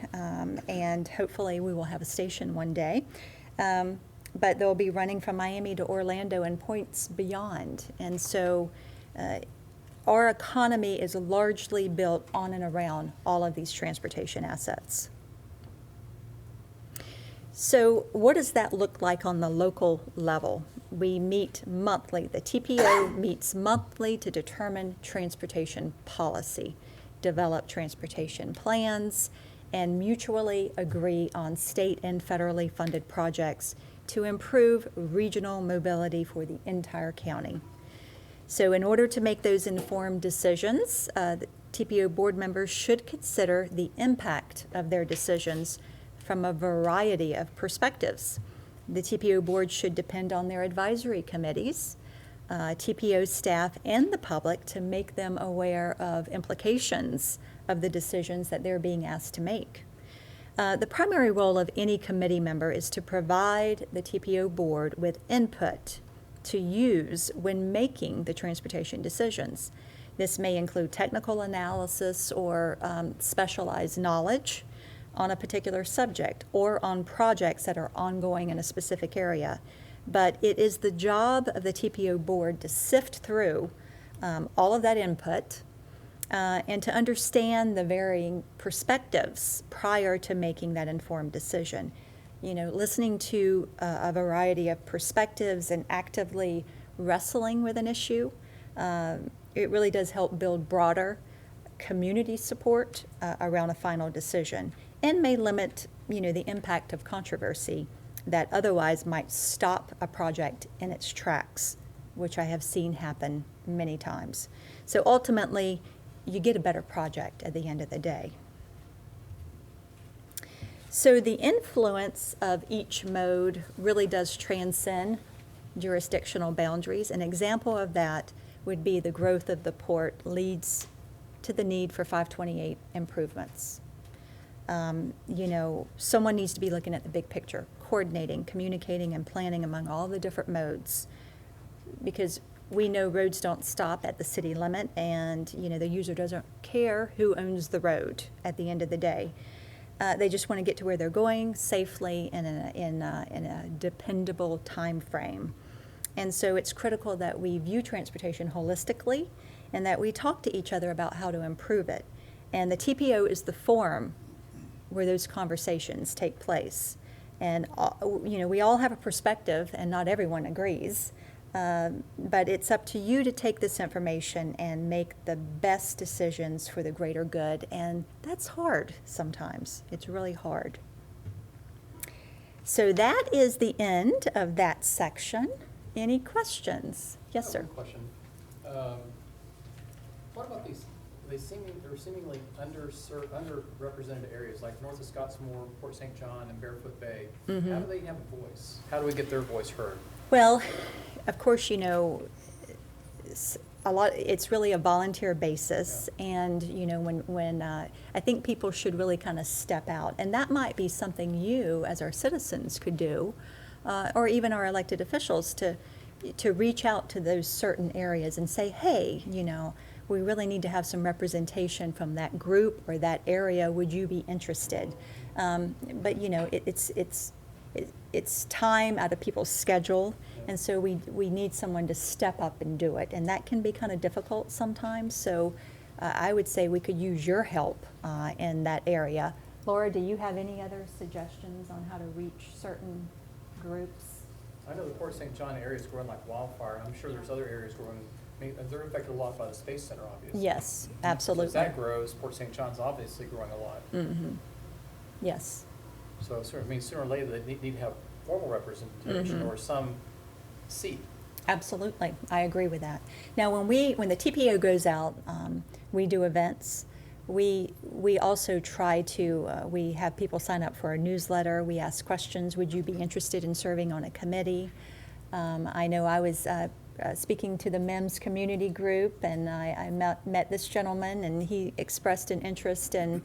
and hopefully we will have a station one day. But they'll be running from Miami to Orlando and points beyond. And so our economy is largely built on and around all of these transportation assets. So what does that look like on the local level? We meet monthly. The TPO meets monthly to determine transportation policy, develop transportation plans, and mutually agree on state and federally funded projects to improve regional mobility for the entire county. So in order to make those informed decisions, the TPO board members should consider the impact of their decisions from a variety of perspectives. The TPO board should depend on their advisory committees, TPO staff, and the public to make them aware of implications of the decisions that they're being asked to make. The primary role of any committee member is to provide the TPO board with input to use when making the transportation decisions. This may include technical analysis or specialized knowledge on a particular subject or on projects that are ongoing in a specific area. But it is the job of the TPO board to sift through all of that input and to understand the varying perspectives prior to making that informed decision. Listening to a variety of perspectives and actively wrestling with an issue, it really does help build broader community support around a final decision, and may limit, the impact of controversy that otherwise might stop a project in its tracks, which I have seen happen many times. So ultimately, you get a better project at the end of the day. So the influence of each mode really does transcend jurisdictional boundaries. An example of that would be the growth of the port leads to the need for 528 improvements. Someone needs to be looking at the big picture, coordinating, communicating, and planning among all the different modes, because we know roads don't stop at the city limit, and the user doesn't care who owns the road at the end of the day. They just want to get to where they're going safely and in a dependable time frame. And so it's critical that we view transportation holistically and that we talk to each other about how to improve it. And the TPO is the forum where those conversations take place. And we all have a perspective, and not everyone agrees. But it's up to you to take this information and make the best decisions for the greater good, and that's hard sometimes. It's really hard. So that is the end of that section. Any questions? Yes, I sir. have one question. What about these, they're seemingly underrepresented areas, like north of Scottsmore, Port St. John, and Barefoot Bay? Mhm. How do they have a voice? How do we get their voice heard? Well, of course, you know, it's really a volunteer basis, and you know, when I think people should really kind of step out, and that might be something you, as our citizens, could do, or even our elected officials, to reach out to those certain areas and say, hey, you know, we really need to have some representation from that group or that area. Would you be interested? But you know, it's time out of people's schedule, and so we need someone to step up and do it, and that can be kind of difficult sometimes. So I would say we could use your help in that area. Laura, do you have any other suggestions on how to reach certain groups? I know the Port St. John area is growing like wildfire. I'm sure there's other areas growing. I mean, they're affected a lot by the Space Center, obviously. Yes, absolutely. So as that grows, Port St. John's obviously growing a lot. Mm-hmm. Yes. So sooner or later, they need to have formal representation or some seat. Absolutely, I agree with that. Now, when the TPO goes out, we do events. We also try to, we have people sign up for our newsletter. We ask questions. Would you be interested in serving on a committee? I know I was speaking to the MEMS community group, and I met this gentleman, and he expressed an interest in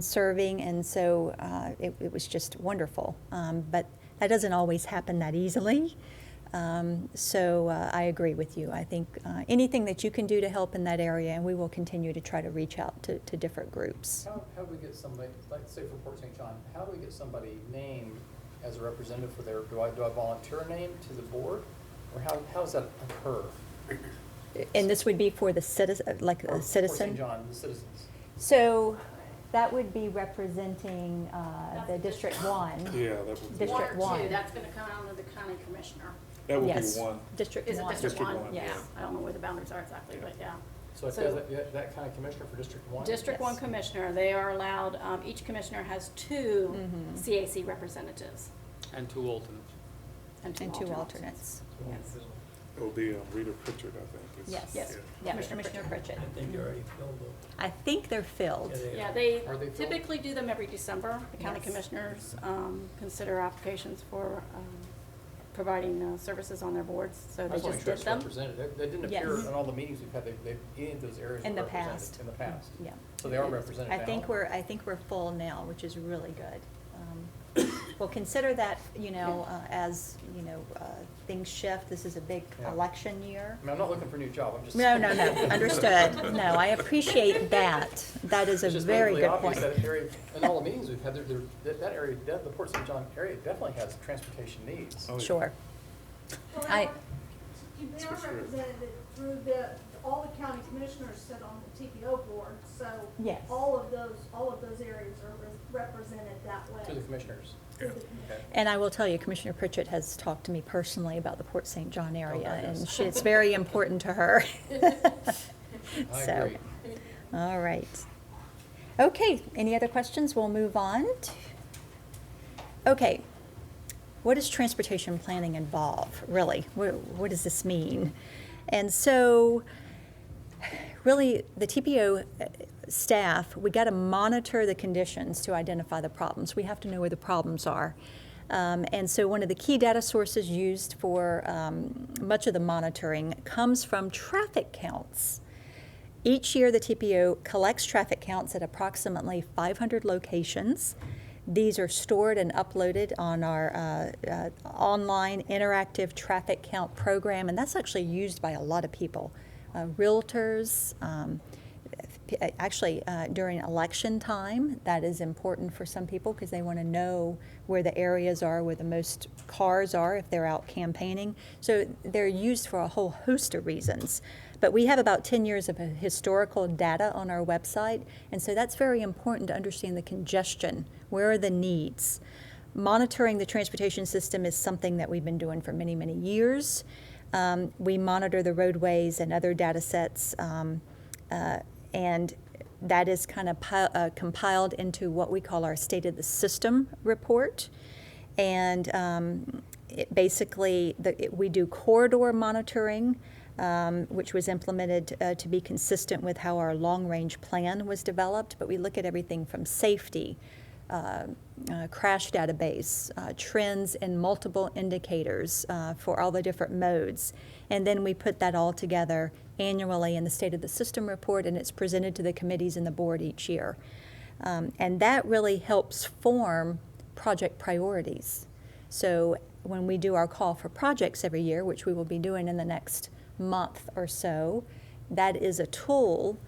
serving, and so it was just wonderful. But that doesn't always happen that easily. So I agree with you. I think anything that you can do to help in that area, and we will continue to try to reach out to different groups. How do we get somebody, like say for Port St. John, how do we get somebody named as a representative for their, do I volunteer a name to the board? Or how does that occur? And this would be for the citizen, like a citizen? Port St. John, the citizens. So that would be representing the District 1. Yeah, that would be. District One or 1. two, that's gonna come out of the county commissioner. That would Yes. be one. District Is it 1. District One? Yes. Yeah, I don't know where the boundaries are exactly, but yeah. So that kind of commissioner for District 1? District Yes. 1 commissioner, they are allowed, each commissioner has two CAC representatives And two alternates. And two alternates. Yes. It will be Rita Pritchard, I think. Yes. Yes. Yeah, Commissioner Commissioner Pritchett. I think you already filled them. I think they're filled. Yeah, Are they they filled? typically do them every December. The county Yes. commissioners consider applications for providing services on their boards, so I they just want just to make sure did it's them. represented. They didn't Yes. appear in all the meetings we've had. Any of those areas In were the represented past. in the past. Yeah. So they are represented now. I think we're full now, which is really good. We'll consider that, you know, as, you know, things shift. This is a big Yeah. election year. I mean, I'm not looking for a new job. I'm just. No, understood. No, I appreciate that. That is a It's just very readily good obvious point. That area, in all the meetings we've had, that area, the Port St. John area definitely has transportation needs. Oh, yeah. Sure. Well, I- they are For sure. represented through all the county commissioners sit on the TPO board, so Yes. all of those areas are represented that way. To the commissioners. Through the Okay. And I will tell you, Commissioner Pritchett has talked to me personally about the Port St. John area, Okay, yes. and it's very important to her. I So, agree. all right. Okay, any other questions? We'll move on. Okay, what does transportation planning involve, really? What does this mean? And so, really, the TPO staff, we got to monitor the conditions to identify the problems. We have to know where the problems are. And so one of the key data sources used for much of the monitoring comes from traffic counts. Each year, the TPO collects traffic counts at approximately 500 locations. These are stored and uploaded on our online interactive traffic count program, and that's actually used by a lot of people. Realtors, actually during election time, that is important for some people because they want to know where the areas are where the most cars are if they're out campaigning. So they're used for a whole host of reasons. But we have about 10 years of historical data on our website, and so that's very important to understand the congestion. Where are the needs? Monitoring the transportation system is something that we've been doing for many, many years. We monitor the roadways and other data sets, and that is kind of compiled into what we call our State of the System report. And we do corridor monitoring, which was implemented to be consistent with how our long-range plan was developed. But we look at everything from safety, crash database, trends in multiple indicators for all the different modes. And then we put that all together annually in the State of the System report, and it's presented to the committees and the board each year. And that really helps form project priorities. So when we do our call for projects every year, which we will be doing in the next month or so, that is a tool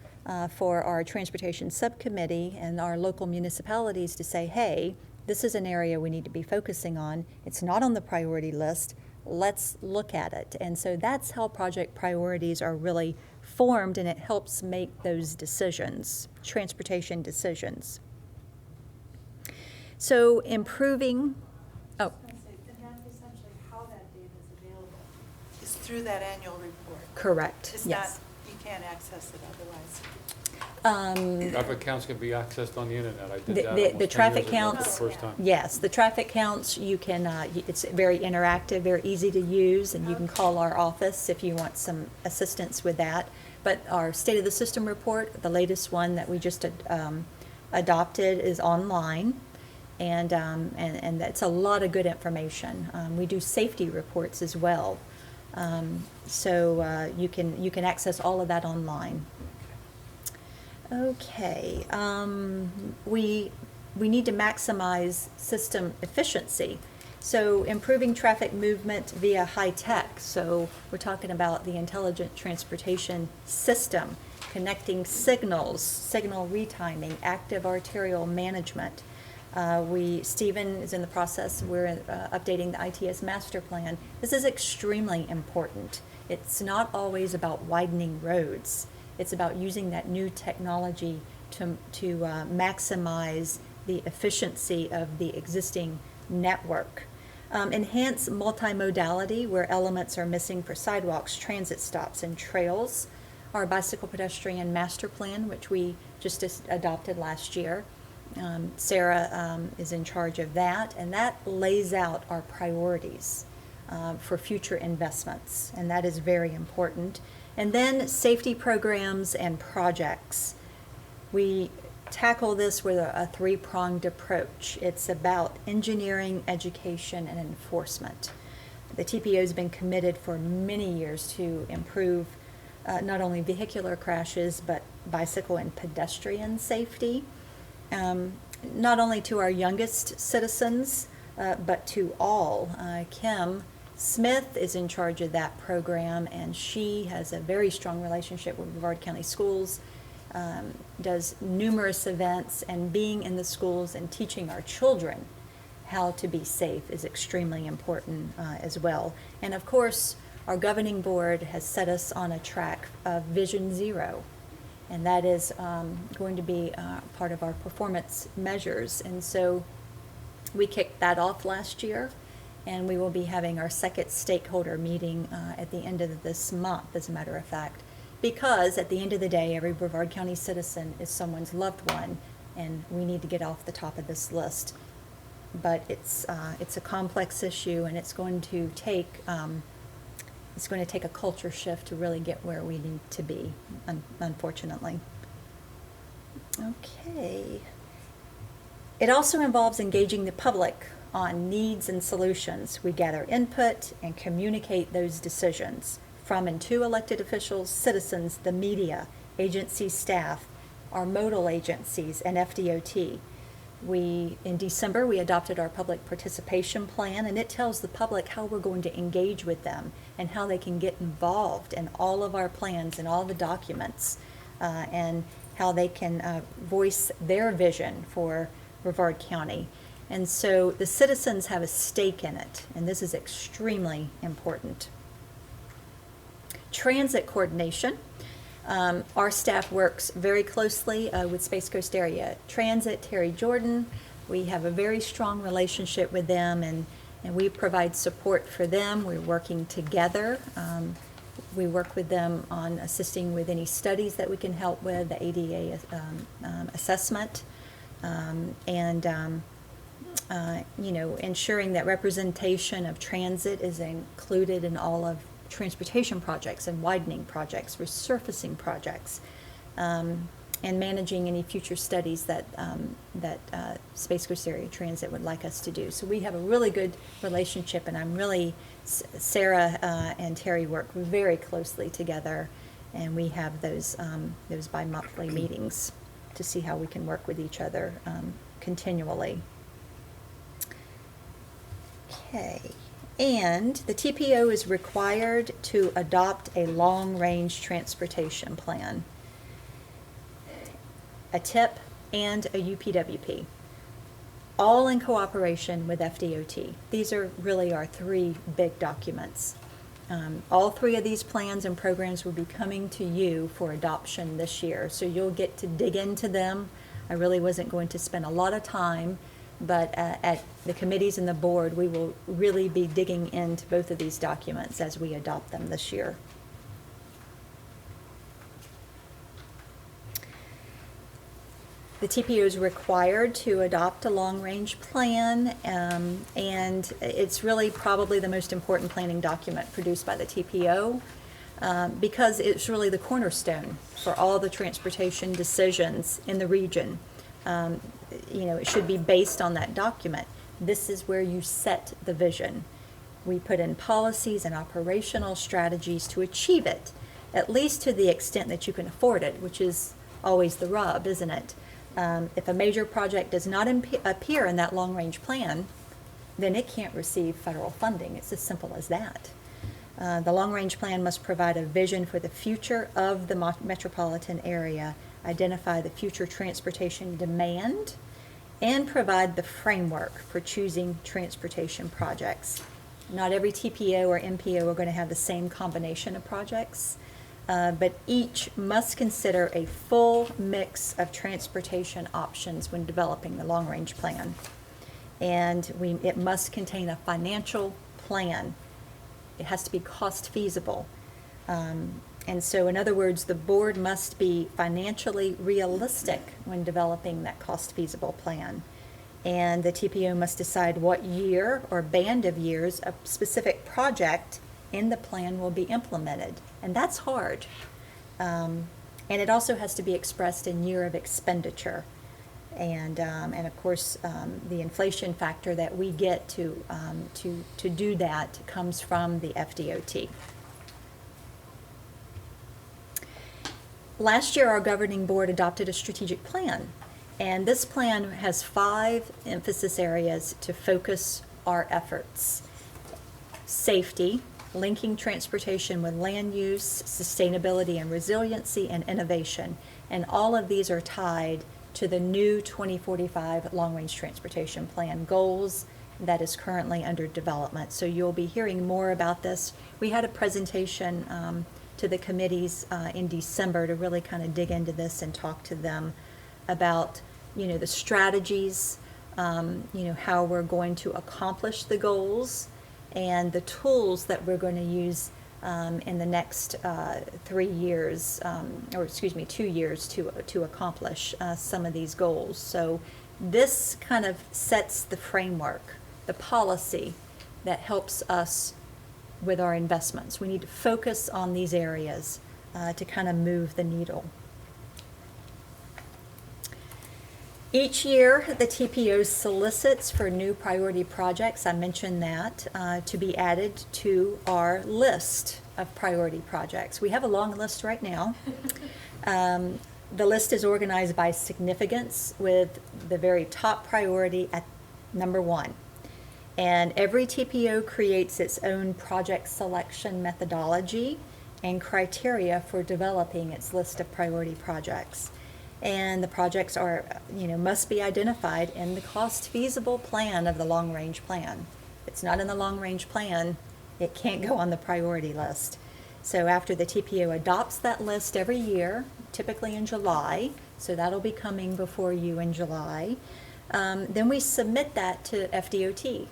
for our transportation subcommittee and our local municipalities to say, hey, this is an area we need to be focusing on. It's not on the priority list. Let's look at it. And so that's how project priorities are really formed, and it helps make those decisions, transportation decisions. So improving, And that's essentially how that data is available. Is through that annual report. correct, It's yes. not, you can't access it otherwise. Traffic counts can be accessed on the internet. I did that The almost 10 traffic years ago for the counts, first time. yes, the traffic counts, you can, it's very interactive, very easy to use, and you can call our office if you want some assistance with that. But our State of the System report, the latest one that we just adopted, is online, and that's a lot of good information. We do safety reports as well, so you can access all of that online. Okay, we need to maximize system efficiency. So improving traffic movement via high tech. So we're talking about the intelligent transportation system, connecting signals, signal retiming, active arterial management. Stephen is in the process, we're updating the ITS master plan. This is extremely important. It's not always about widening roads. It's about using that new technology to maximize the efficiency of the existing network. Enhance multimodality where elements are missing for sidewalks, transit stops, and trails. Our bicycle pedestrian master plan, which we just adopted last year. Sarah is in charge of that, and that lays out our priorities for future investments, and that is very important. And then safety programs and projects. We tackle this with a three-pronged approach. It's about engineering, education, and enforcement. The TPO has been committed for many years to improve not only vehicular crashes, but bicycle and pedestrian safety, not only to our youngest citizens, but to all. Kim Smith is in charge of that program, and she has a very strong relationship with Brevard County Schools, does numerous events, and being in the schools and teaching our children how to be safe is extremely important as well. And of course, our governing board has set us on a track of Vision Zero, and that is going to be part of our performance measures. And so we kicked that off last year, and we will be having our second stakeholder meeting at the end of this month, as a matter of fact, because at the end of the day, every Brevard County citizen is someone's loved one, and we need to get off the top of this list. But it's a complex issue, and it's going to take a culture shift to really get where we need to be, unfortunately. Okay. It also involves engaging the public on needs and solutions. We gather input and communicate those decisions from and to elected officials, citizens, the media, agency staff, our modal agencies, and FDOT. In December, we adopted our public participation plan, and it tells the public how we're going to engage with them and how they can get involved in all of our plans and all the documents, and how they can voice their vision for Brevard County. And so the citizens have a stake in it, and this is extremely important. Transit coordination. Our staff works very closely with Space Coast Area Transit, Terry Jordan. We have a very strong relationship with them, and we provide support for them. We're working together. We work with them on assisting with any studies that we can help with, the ADA assessment, and ensuring that representation of transit is included in all of transportation projects and widening projects, resurfacing projects, and managing any future studies that Space Coast Area Transit would like us to do. So we have a really good relationship, and I'm really, Sarah and Terry work very closely together, and we have those bi-monthly meetings to see how we can work with each other continually. Okay. And the TPO is required to adopt a long-range transportation plan, a TIP, and a UPWP, all in cooperation with FDOT. These are really our three big documents. All three of these plans and programs will be coming to you for adoption this year, so you'll get to dig into them. I really wasn't going to spend a lot of time, but at the committees and the board, we will really be digging into both of these documents as we adopt them this year. The TPO is required to adopt a long-range plan, and it's really probably the most important planning document produced by the TPO because it's really the cornerstone for all the transportation decisions in the region. It should be based on that document. This is where you set the vision. We put in policies and operational strategies to achieve it, at least to the extent that you can afford it, which is always the rub, isn't it? If a major project does not appear in that long-range plan, then it can't receive federal funding. It's as simple as that. The long-range plan must provide a vision for the future of the metropolitan area, identify the future transportation demand, and provide the framework for choosing transportation projects. Not every TPO or MPO are going to have the same combination of projects, but each must consider a full mix of transportation options when developing the long-range plan. And it must contain a financial plan. It has to be cost feasible. And so, in other words, the board must be financially realistic when developing that cost feasible plan. And the TPO must decide what year or band of years a specific project in the plan will be implemented. And that's hard. And it also has to be expressed in year of expenditure. And of course, the inflation factor that we get to do that comes from the FDOT. Last year, our governing board adopted a strategic plan, and this plan has 5 emphasis areas to focus our efforts. Safety, linking transportation with land use, sustainability and resiliency, and innovation. And all of these are tied to the new 2045 Long-Range Transportation Plan goals that is currently under development. So you'll be hearing more about this. We had a presentation to the committees in December to really kind of dig into this and talk to them about, the strategies, how we're going to accomplish the goals, and the tools that we're going to use in the next 2 years to accomplish some of these goals. So this kind of sets the framework, the policy that helps us with our investments. We need to focus on these areas to kind of move the needle. Each year, the TPO solicits for new priority projects, I mentioned that, to be added to our list of priority projects. We have a long list right now. The list is organized by significance with the very top priority at number 1. And every TPO creates its own project selection methodology and criteria for developing its list of priority projects. And the projects are, must be identified in the cost feasible plan of the long-range plan. If it's not in the long-range plan, it can't go on the priority list. So after the TPO adopts that list every year, typically in July, so that'll be coming before you in July, then we submit that to FDOT.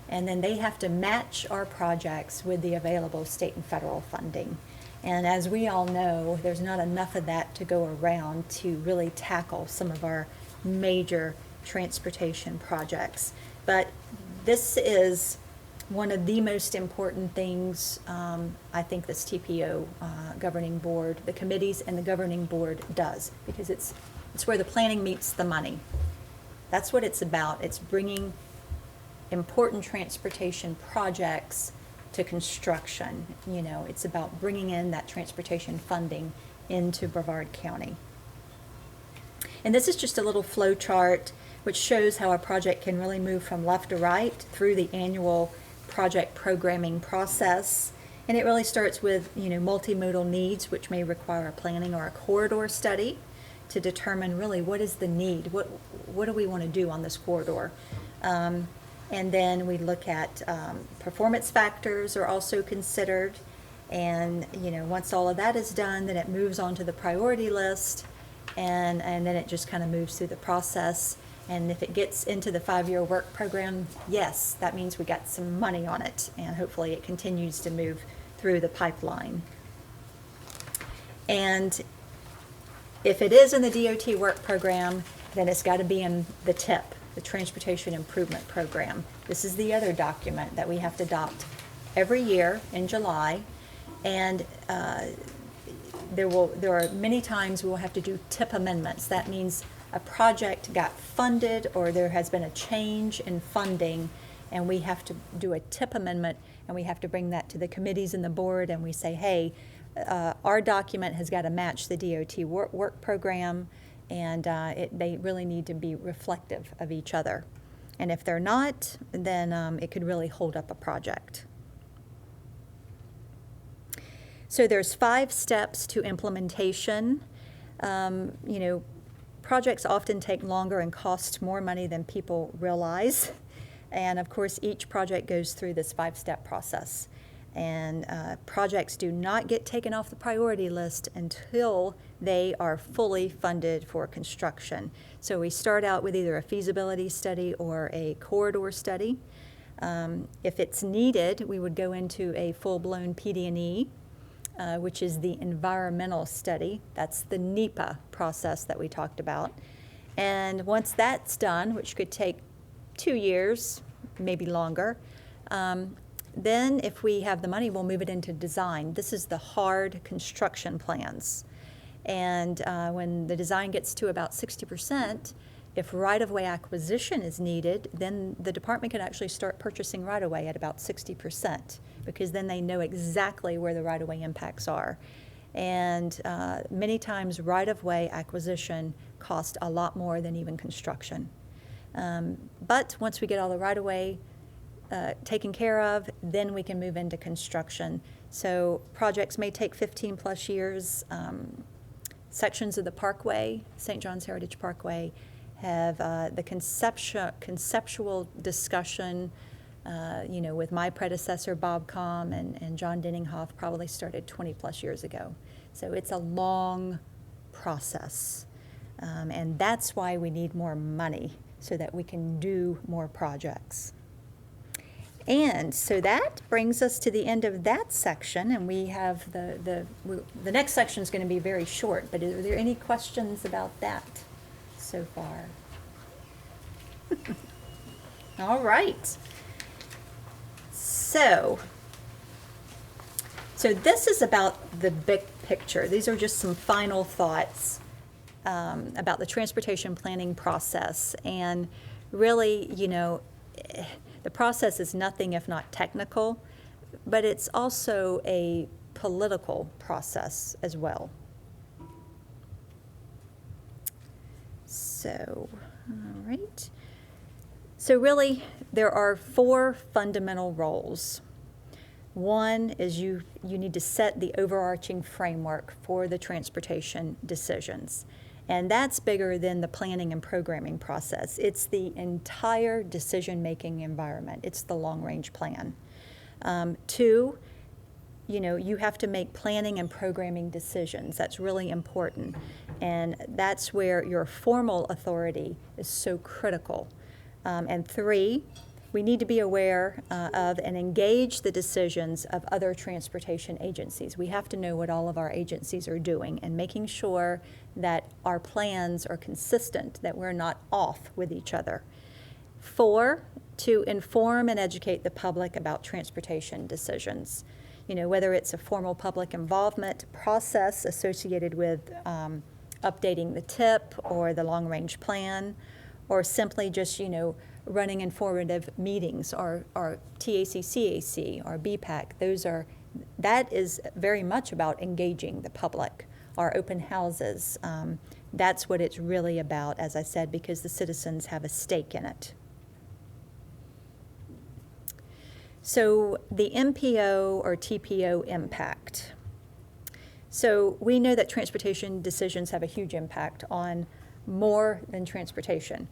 And then they have to match our projects with the available state and federal funding. And as we all know, there's not enough of that to go around to really tackle some of our major transportation projects. But this is one of the most important things I think this TPO governing board, the committees and the governing board does, because it's where the planning meets the money. That's what it's about. It's bringing important transportation projects to construction. You know, it's about bringing in that transportation funding into Brevard County. And this is just a little flow chart which shows how a project can really move from left to right through the annual project programming process. And it really starts with, you know, multimodal needs, which may require a planning or a corridor study to determine really what is the need, what do we want to do on this corridor. And then we look at performance factors are also considered. And, you know, once all of that is done, then it moves on to the priority list, and then it just kind of moves through the process. And if it gets into the 5-year work program, yes, that means we got some money on it, and hopefully it continues to move through the pipeline. And if it is in the DOT work program, then it's got to be in the TIP, the Transportation Improvement Program. This is the other document that we have to adopt every year in July. And there are many times we will have to do TIP amendments. That means a project got funded or there has been a change in funding, and we have to do a TIP amendment, and we have to bring that to the committees and the board, and we say, hey, our document has got to match the DOT work program, and they really need to be reflective of each other. And if they're not, then it could really hold up a project. So there's 5 steps to implementation. You know, projects often take longer and cost more money than people realize. And of course, each project goes through this 5-step process. And projects do not get taken off the priority list until they are fully funded for construction. So we start out with either a feasibility study or a corridor study. If it's needed, we would go into a full-blown PD&E, which is the environmental study. That's the NEPA process that we talked about. And once that's done, which could take 2 years, maybe longer, then if we have the money, we'll move it into design. This is the hard construction plans. And when the design gets to about 60%, if right-of-way acquisition is needed, then the department can actually start purchasing right-of-way at about 60%, because then they know exactly where the right-of-way impacts are. And many times right-of-way acquisition costs a lot more than even construction. But once we get all the right-of-way taken care of, then we can move into construction. So projects may take 15 plus years. Sections of the Parkway, St. John's Heritage Parkway, have the conceptual discussion, you know, with my predecessor, Bob Comm, and John Denninghoff probably started 20 plus years ago. So it's a long process. And that's why we need more money, so that we can do more projects. And so that brings us to the end of that section, and we have the next section is going to be very short, but are there any questions about that so far? All right. So this is about the big picture. These are just some final thoughts about the transportation planning process. And really, you know, the process is nothing if not technical, but it's also a political process as well. So, all right. So really, there are 4 fundamental roles. One is you need to set the overarching framework for the transportation decisions. And that's bigger than the planning and programming process. It's the entire decision-making environment. It's the long-range plan. 2, you know, you have to make planning and programming decisions. That's really important. And that's where your formal authority is so critical. And 3, We need to be aware of and engage the decisions of other transportation agencies. We have to know what all of our agencies are doing and making sure that our plans are consistent, that we're not off with each other. 4, to inform and educate the public about transportation decisions. Whether it's a formal public involvement process associated with updating the TIP or the long-range plan, or simply just, running informative meetings or TAC, CAC, or BPAC. That is very much about engaging the public. Our open houses, that's what it's really about, as I said, because the citizens have a stake in it. So the MPO or TPO impact. So we know that transportation decisions have a huge impact on more than transportation.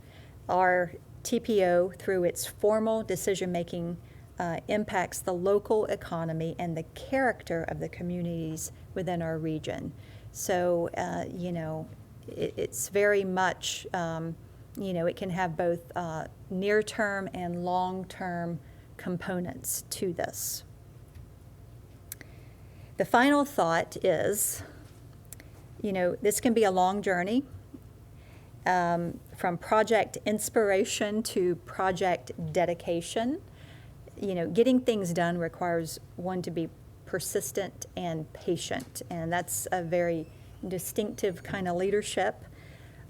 Our TPO, through its formal decision-making, impacts the local economy and the character of the communities within our region. So, it's very much, it can have both near-term and long-term components to this. The final thought is, this can be a long journey. From project inspiration to project dedication. Getting things done requires one to be persistent and patient, and that's a very distinctive kind of leadership.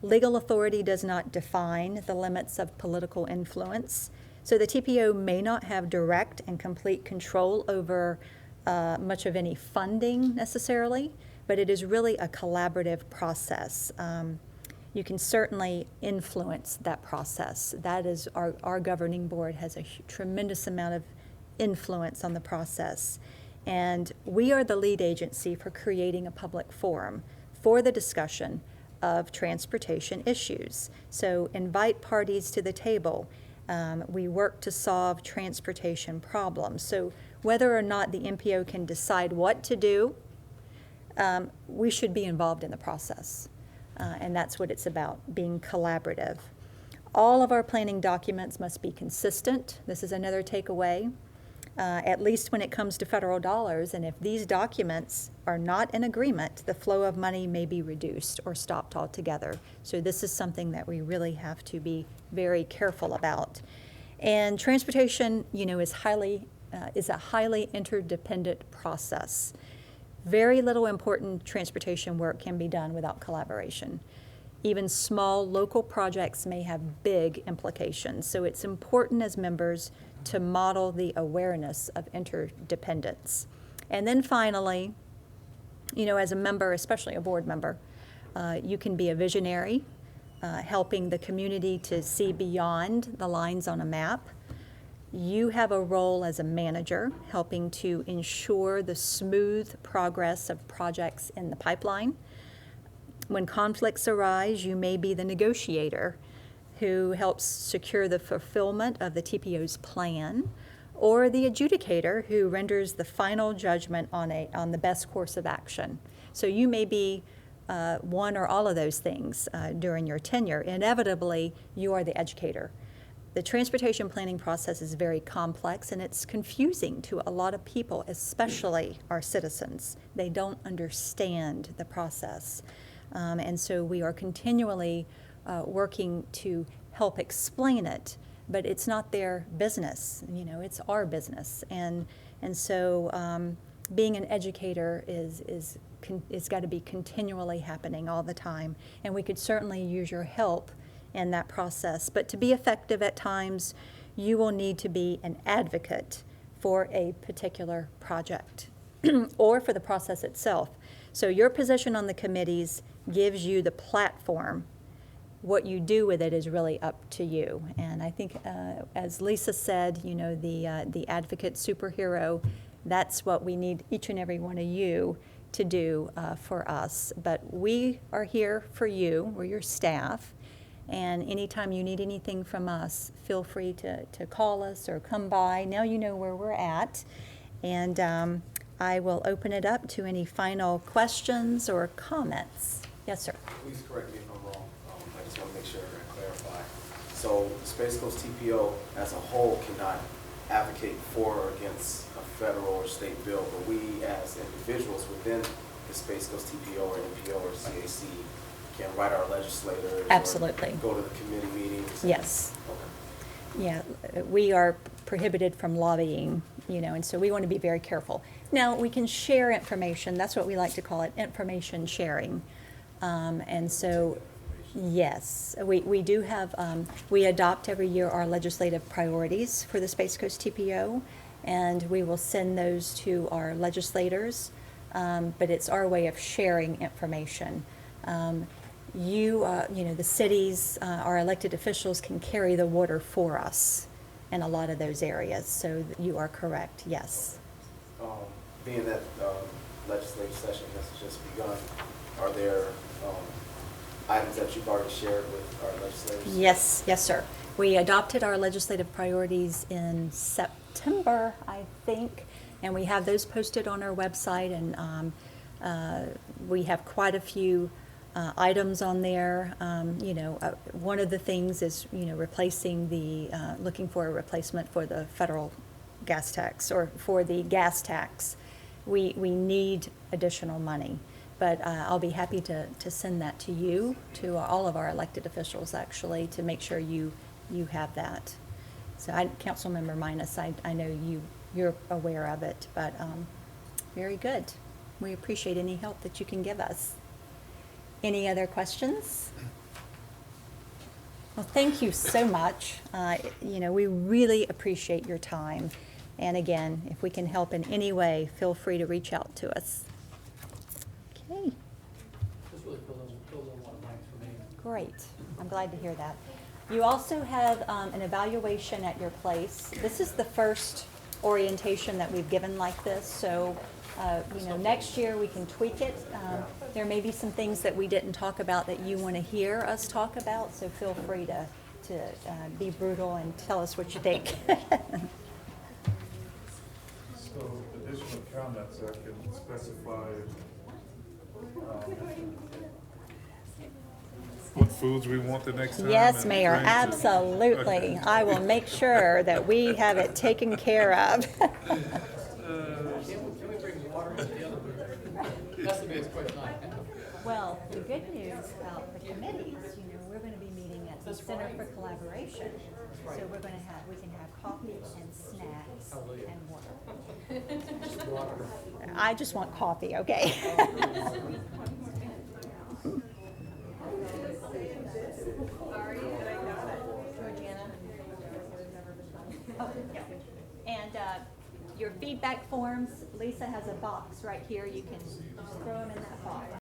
Legal authority does not define the limits of political influence, so the TPO may not have direct and complete control over much of any funding necessarily, but it is really a collaborative process. You can certainly influence that process. That is, our governing board has a tremendous amount of influence on the process. And we are the lead agency for creating a public forum for the discussion of transportation issues. So invite parties to the table. We work to solve transportation problems. So whether or not the MPO can decide what to do, we should be involved in the process. And that's what it's about, being collaborative. All of our planning documents must be consistent. This is another takeaway, at least when it comes to federal dollars. And if these documents are not in agreement, the flow of money may be reduced or stopped altogether. So this is something that we really have to be very careful about. And transportation, is a highly interdependent process. Very little important transportation work can be done without collaboration. Even small local projects may have big implications, so it's important as members to model the awareness of interdependence. And then finally, as a member, especially a board member, you can be a visionary, helping the community to see beyond the lines on a map. You have a role as a manager, helping to ensure the smooth progress of projects in the pipeline. When conflicts arise, you may be the negotiator who helps secure the fulfillment of the TPO's plan, or the adjudicator who renders the final judgment on the best course of action. So you may be one or all of those things during your tenure. Inevitably, you are the educator. The transportation planning process is very complex, and it's confusing to a lot of people, especially our citizens. They don't understand the process. And so we are continually working to help explain it, but it's not their business. It's our business. And so being an educator is got to be continually happening all the time. And we could certainly use your help in that process. But to be effective at times, you will need to be an advocate for a particular project or for the process itself. So your position on the committees gives you the platform. What you do with it is really up to you. And I think, as Lisa said, the advocate superhero, that's what we need each and every one of you to do for us. But we are here for you. We're your staff. And anytime you need anything from us, feel free to call us or come by. Now you know where we're at. And I will open it up to any final questions or comments. Yes, sir. Please correct me if I'm wrong. I just want to make sure I clarify. So the Space Coast TPO as a whole cannot advocate for or against a federal or state bill, but we as individuals within the Space Coast TPO or MPO or CAC can write our legislators. Absolutely. Or go to the committee meetings. Yes. Okay. Yeah, we are prohibited from lobbying, and so we want to be very careful. Now, we can share information. That's what we like to call it, information sharing. And so, yes, we do have, we adopt every year our legislative priorities for the Space Coast TPO, and we will send those to our legislators, but it's our way of sharing information. The cities, our elected officials can carry the water for us in a lot of those areas, so you are correct, yes. Being that legislative session has just begun, are there items that you've already shared with our legislators? Yes, sir. We adopted our legislative priorities in September, I think, and we have those posted on our website, and we have quite a few items on there. One of the things is, replacing looking for a replacement for the federal gas tax, or for the gas tax. We need additional money, but I'll be happy to send that to you, to all of our elected officials, actually, to make sure you have that. So Councilmember Minus, I know you're aware of it, but very good. We appreciate any help that you can give us. Any other questions? Well, thank you so much. We really appreciate your time. And again, if we can help in any way, feel free to reach out to us. Okay. Just really fill in one blanks for me. Great. I'm glad to hear that. You also have an evaluation at your place. This is the first orientation that we've given like this, so next year we can tweak it. There may be some things that we didn't talk about that you want to hear us talk about, so feel free to be brutal and tell us what you think. So additional comments, I can specify what foods we want the next time. Yes, and Mayor, drinks and- absolutely. Okay. I will make sure that we have it taken care of. Can we bring water into the other room? That's the biggest question I have. Well, the good news about the committees, we're going to be meeting at the Center for Collaboration. So we can have coffee and snacks and water. I just want coffee, okay? And your feedback forms, Lisa has a box right here. You can just throw them in that box.